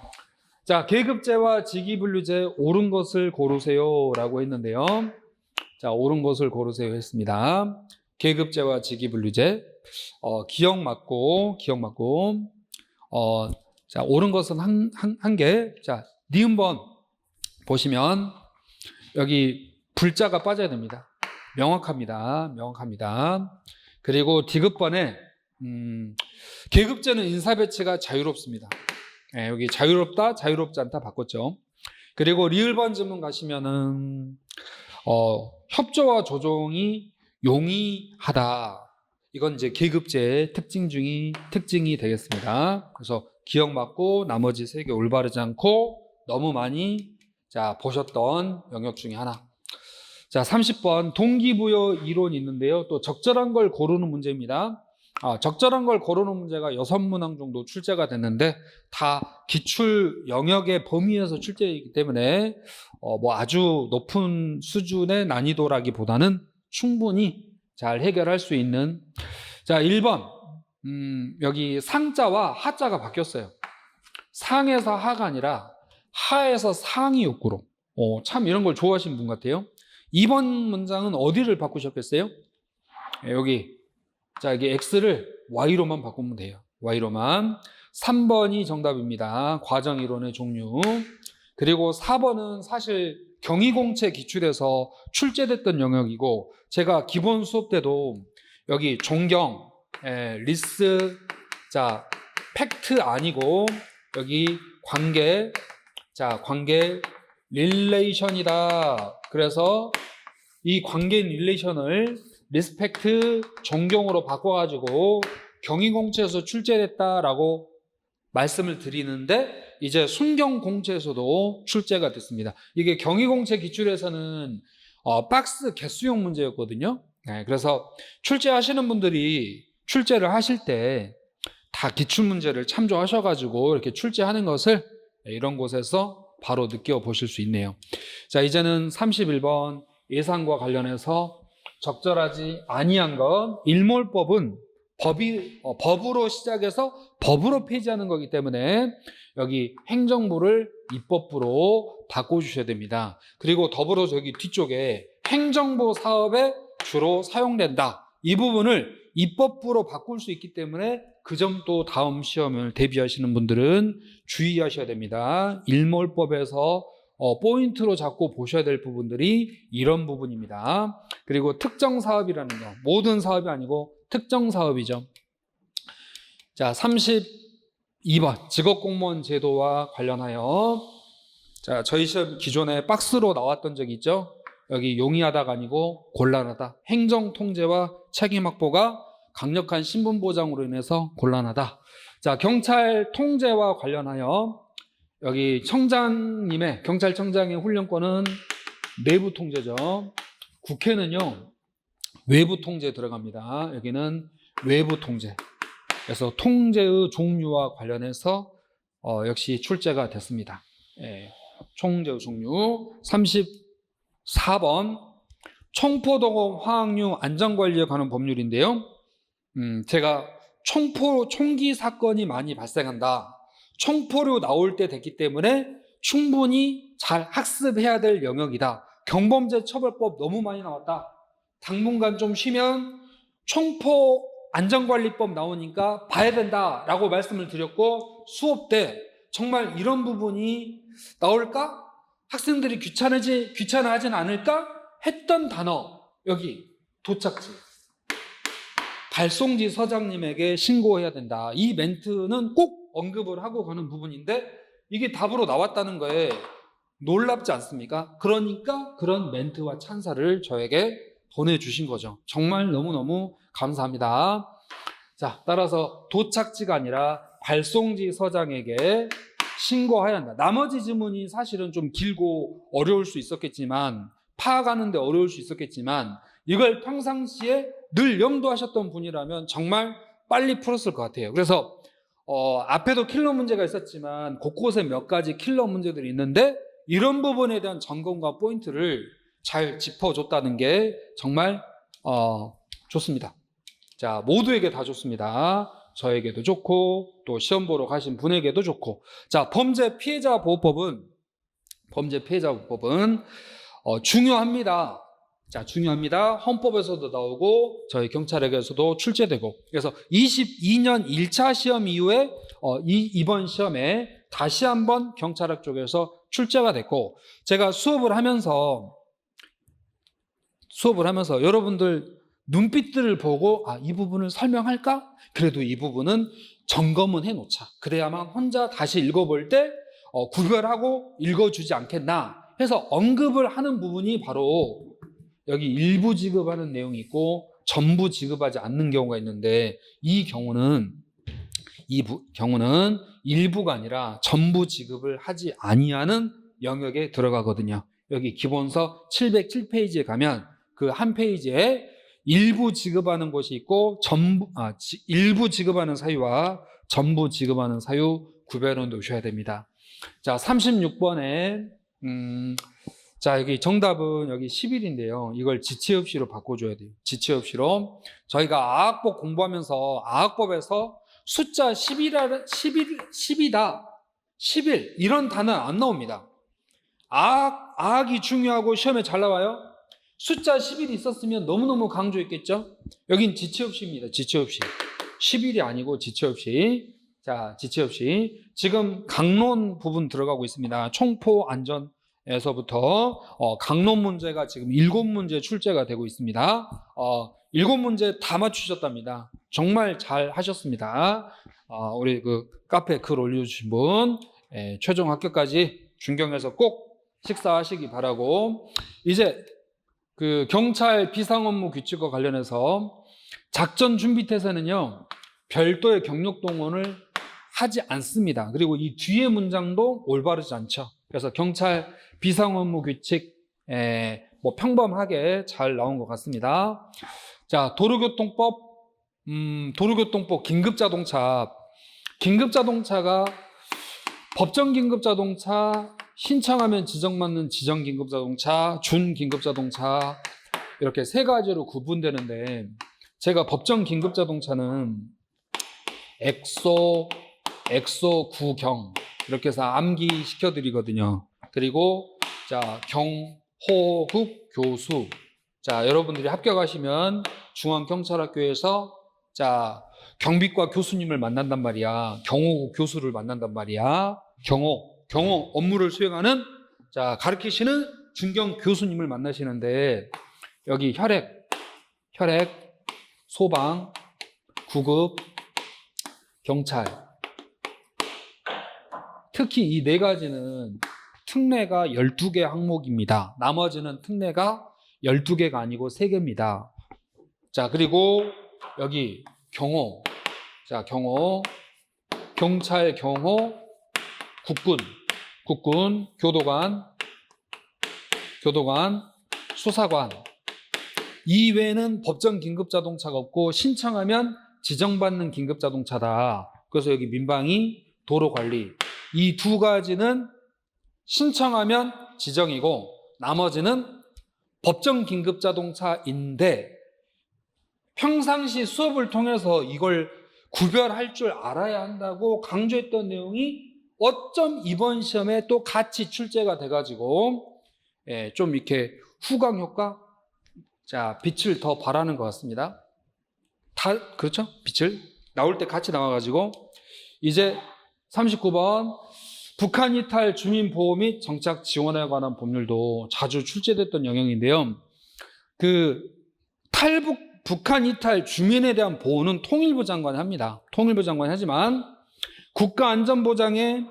자, 계급제와 직위분류제 옳은 것을 고르세요 라고 했는데요. 자, 옳은 것을 고르세요 했습니다. 계급제와 직위분류제, 기억 맞고. 자, 옳은 것은 한 개. 자, 니은번 보시면 여기 불자가 빠져야 됩니다. 명확합니다. 그리고 디귿번에 계급제는 인사배치가 자유롭습니다. 여기 자유롭다, 자유롭지 않다 바꿨죠. 그리고 리을번 지문 가시면은 협조와 조정이 용이하다. 이건 이제 계급제의 특징이 되겠습니다. 그래서 기억 맞고 나머지 3개 올바르지 않고 너무 많이 보셨던 영역 중에 하나. 자, 30번 동기부여 이론이 있는데요. 또 적절한 걸 고르는 문제입니다. 적절한 걸 고르는 문제가 6문항 정도 출제가 됐는데 다 기출 영역의 범위에서 출제이기 때문에 뭐 아주 높은 수준의 난이도라기보다는 충분히 잘 해결할 수 있는. 자, 1번 여기 상자와 하자가 바뀌었어요. 상에서 하가 아니라 하에서 상이 욕구로. 참 이런 걸 좋아하시는 분 같아요. 2번 문장은 어디를 바꾸셨겠어요? 여기 X를 Y로만 바꾸면 돼요. Y로만. 3번이 정답입니다. 과정이론의 종류. 그리고 4번은 사실 경위공채 기출에서 출제됐던 영역이고, 제가 기본 수업 때도 여기 존경, 리스, 팩트 아니고 여기 관계, 관계 릴레이션이다. 그래서 이 관계 릴레이션을 리스펙트, 존경으로 바꿔가지고 경위공채에서 출제됐다라고 말씀을 드리는데, 이제 순경공채에서도 출제가 됐습니다. 이게 경희공채 기출에서는 박스 개수형 문제였거든요. 네, 그래서 출제하시는 분들이 출제를 하실 때 다 기출문제를 참조하셔가지고 이렇게 출제하는 것을 이런 곳에서 바로 느껴보실 수 있네요. 자, 이제는 31번 예상과 관련해서 적절하지 아니한 것, 일몰법은 법으로 시작해서 법으로 폐지하는 거기 때문에 여기 행정부를 입법부로 바꿔주셔야 됩니다. 그리고 더불어 저기 뒤쪽에 행정부 사업에 주로 사용된다. 이 부분을 입법부로 바꿀 수 있기 때문에 그 점도 다음 시험을 대비하시는 분들은 주의하셔야 됩니다. 일몰법에서 포인트로 잡고 보셔야 될 부분들이 이런 부분입니다. 그리고 특정 사업이라는 거, 모든 사업이 아니고 특정 사업이죠. 자, 32번 직업공무원 제도와 관련하여, 자, 저희 시험 기존에 박스로 나왔던 적이 있죠. 여기 용이하다가 아니고 곤란하다. 행정 통제와 책임 확보가 강력한 신분 보장으로 인해서 곤란하다. 자, 경찰 통제와 관련하여 여기 경찰청장의 훈련권은 내부 통제죠. 국회는요, 외부 통제 들어갑니다. 여기는 외부 통제. 그래서 통제의 종류와 관련해서 역시 출제가 됐습니다. 예, 통제의 종류. 34번 총포동업 화학류 안전관리에 관한 법률인데요. 제가 총기 사건이 많이 발생한다. 총포류 나올 때 됐기 때문에 충분히 잘 학습해야 될 영역이다. 경범죄 처벌법 너무 많이 나왔다. 당분간 좀 쉬면 총포 안전관리법 나오니까 봐야 된다라고 말씀을 드렸고, 수업 때 정말 이런 부분이 나올까? 학생들이 귀찮아하진 않을까? 했던 단어, 여기 도착지. 발송지 서장님에게 신고해야 된다. 이 멘트는 꼭 언급을 하고 가는 부분인데 이게 답으로 나왔다는 거에 놀랍지 않습니까? 그러니까 그런 멘트와 찬사를 저에게 보내주신 거죠. 정말 너무너무 감사합니다. 자, 따라서 도착지가 아니라 발송지 서장에게 신고해야 한다. 나머지 지문이 사실은 좀 길고 어려울 수 있었겠지만, 파악하는데 어려울 수 있었겠지만, 이걸 평상시에 늘 염두하셨던 분이라면 정말 빨리 풀었을 것 같아요. 그래서 앞에도 킬러 문제가 있었지만 곳곳에 몇 가지 킬러 문제들이 있는데 이런 부분에 대한 점검과 포인트를 잘 짚어줬다는 게 정말 좋습니다. 자, 모두에게 다 좋습니다. 저에게도 좋고 또 시험 보러 가신 분에게도 좋고. 자, 범죄 피해자 보호법은 중요합니다. 자, 중요합니다. 헌법에서도 나오고 저희 경찰에게서도 출제되고, 그래서 22년 1차 시험 이후에 이번 시험에 다시 한번 경찰학 쪽에서 출제가 됐고, 제가 수업을 하면서 여러분들 눈빛들을 보고 이 부분을 설명할까? 그래도 이 부분은 점검은 해놓자. 그래야만 혼자 다시 읽어볼 때 구별하고 읽어주지 않겠나 해서 언급을 하는 부분이 바로 여기 일부 지급하는 내용이 있고 전부 지급하지 않는 경우가 있는데, 이 경우는 일부가 아니라 전부 지급을 하지 아니하는 영역에 들어가거든요. 여기 기본서 707페이지에 가면 그 한 페이지에 일부 지급하는 곳이 있고 일부 지급하는 사유와 전부 지급하는 사유 구별해 놓으셔야 됩니다. 자, 36번에 자, 여기 정답은 여기 10일인데요. 이걸 지체없이로 바꿔줘야 돼요. 지체없이로. 저희가 아학법 공부하면서 아학법에서 숫자 10이다, 11 이런 단어 안 나옵니다. 아학이 중요하고 시험에 잘 나와요. 숫자 10일이 있었으면 너무너무 강조했겠죠. 여긴 지체없이입니다. 지체없이. 10일이 아니고 지체없이. 자, 지체없이. 지금 강론 부분 들어가고 있습니다. 총포 안전 에서부터 강론 문제가 지금 7문제 출제가 되고 있습니다. 7문제 다 맞추셨답니다. 정말 잘 하셨습니다. 우리 그 카페 글 올려주신 분 최종 합격까지 준경해서 꼭 식사하시기 바라고, 이제 그 경찰 비상업무 규칙과 관련해서 작전 준비 태세는요 별도의 경력 동원을 하지 않습니다. 그리고 이 뒤에 문장도 올바르지 않죠. 그래서 경찰 비상업무 규칙 뭐 평범하게 잘 나온 것 같습니다. 자, 도로교통법 긴급자동차. 긴급자동차가 법정 긴급자동차, 신청하면 지정받는 지정 긴급자동차, 준 긴급자동차 이렇게 세 가지로 구분되는데 제가 법정 긴급자동차는 엑소, 구경 이렇게 해서 암기 시켜드리거든요. 그리고 자, 경호국 교수. 자, 여러분들이 합격하시면 중앙경찰학교에서 자, 경비과 교수님을 만난단 말이야. 경호국 교수를 만난단 말이야. 경호 업무를 수행하는 자, 가르치시는 중경 교수님을 만나시는데 여기 혈액, 소방, 구급, 경찰. 특히 이 네 가지는 특례가 12개 항목입니다. 나머지는 특례가 12개가 아니고 3개입니다. 자, 그리고 여기 경호. 자, 경찰, 국군, 교도관, 수사관. 이외에는 법정 긴급자동차가 없고 신청하면 지정받는 긴급자동차다. 그래서 여기 민방위, 도로관리. 이 두 가지는 신청하면 지정이고 나머지는 법정 긴급자동차인데 평상시 수업을 통해서 이걸 구별할 줄 알아야 한다고 강조했던 내용이 어쩜 이번 시험에 또 같이 출제가 돼가지고 좀 이렇게 후광 효과? 자, 빛을 더 발하는 것 같습니다. 그렇죠? 빛을 나올 때 같이 나와가지고 이제 39번 북한 이탈 주민보호 및 정착 지원에 관한 법률도 자주 출제됐던 영역인데요. 북한 이탈 주민에 대한 보호는 통일부 장관이 합니다. 통일부 장관이 하지만 국가안전보장에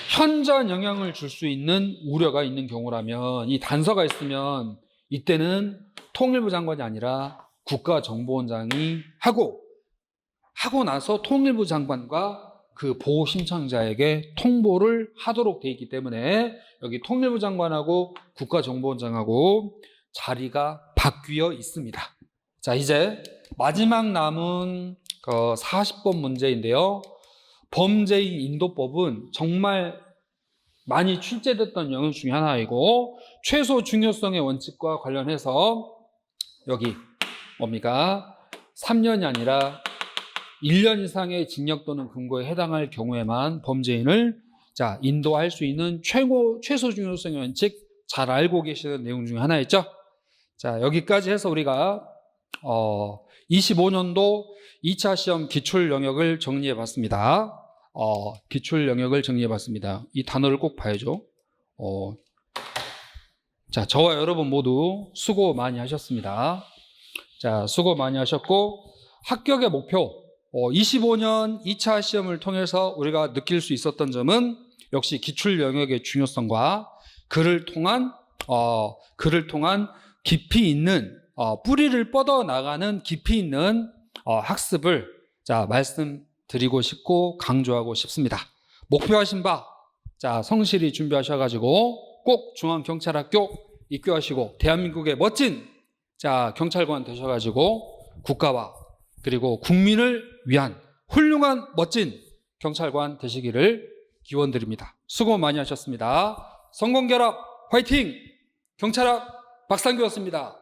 현저한 영향을 줄 수 있는 우려가 있는 경우라면 이 단서가 있으면 이때는 통일부 장관이 아니라 국가정보원장이 하고 나서 통일부 장관과 그 보호 신청자에게 통보를 하도록 되어 있기 때문에 여기 통일부 장관하고 국가정보원장하고 자리가 바뀌어 있습니다. 자, 이제 마지막 남은 40번 문제인데요. 범죄인 인도법은 정말 많이 출제됐던 영역 중에 하나이고 최소 중요성의 원칙과 관련해서 여기 뭡니까? 3년이 아니라 1년 이상의 징역 또는 금고에 해당할 경우에만 범죄인을 자, 인도할 수 있는 최소 중요성의 원칙 잘 알고 계시는 내용 중에 하나였죠. 자, 여기까지 해서 우리가 25년도 2차 시험 기출 영역을 정리해 봤습니다. 기출 영역을 정리해 봤습니다. 이 단어를 꼭 봐야죠. 자, 저와 여러분 모두 수고 많이 하셨습니다. 자, 수고 많이 하셨고 합격의 목표 25년 2차 시험을 통해서 우리가 느낄 수 있었던 점은 역시 기출 영역의 중요성과 그를 통한 깊이 있는 뿌리를 뻗어 나가는 깊이 있는 학습을 자 말씀드리고 싶고 강조하고 싶습니다. 목표하신 바 자 성실히 준비하셔가지고 꼭 중앙경찰학교 입교하시고 대한민국의 멋진 자 경찰관 되셔가지고 국가와 그리고 국민을 위한 훌륭한 멋진 경찰관 되시기를 기원드립니다. 수고 많이 하셨습니다. 성공결합 화이팅! 경찰학 박상규였습니다.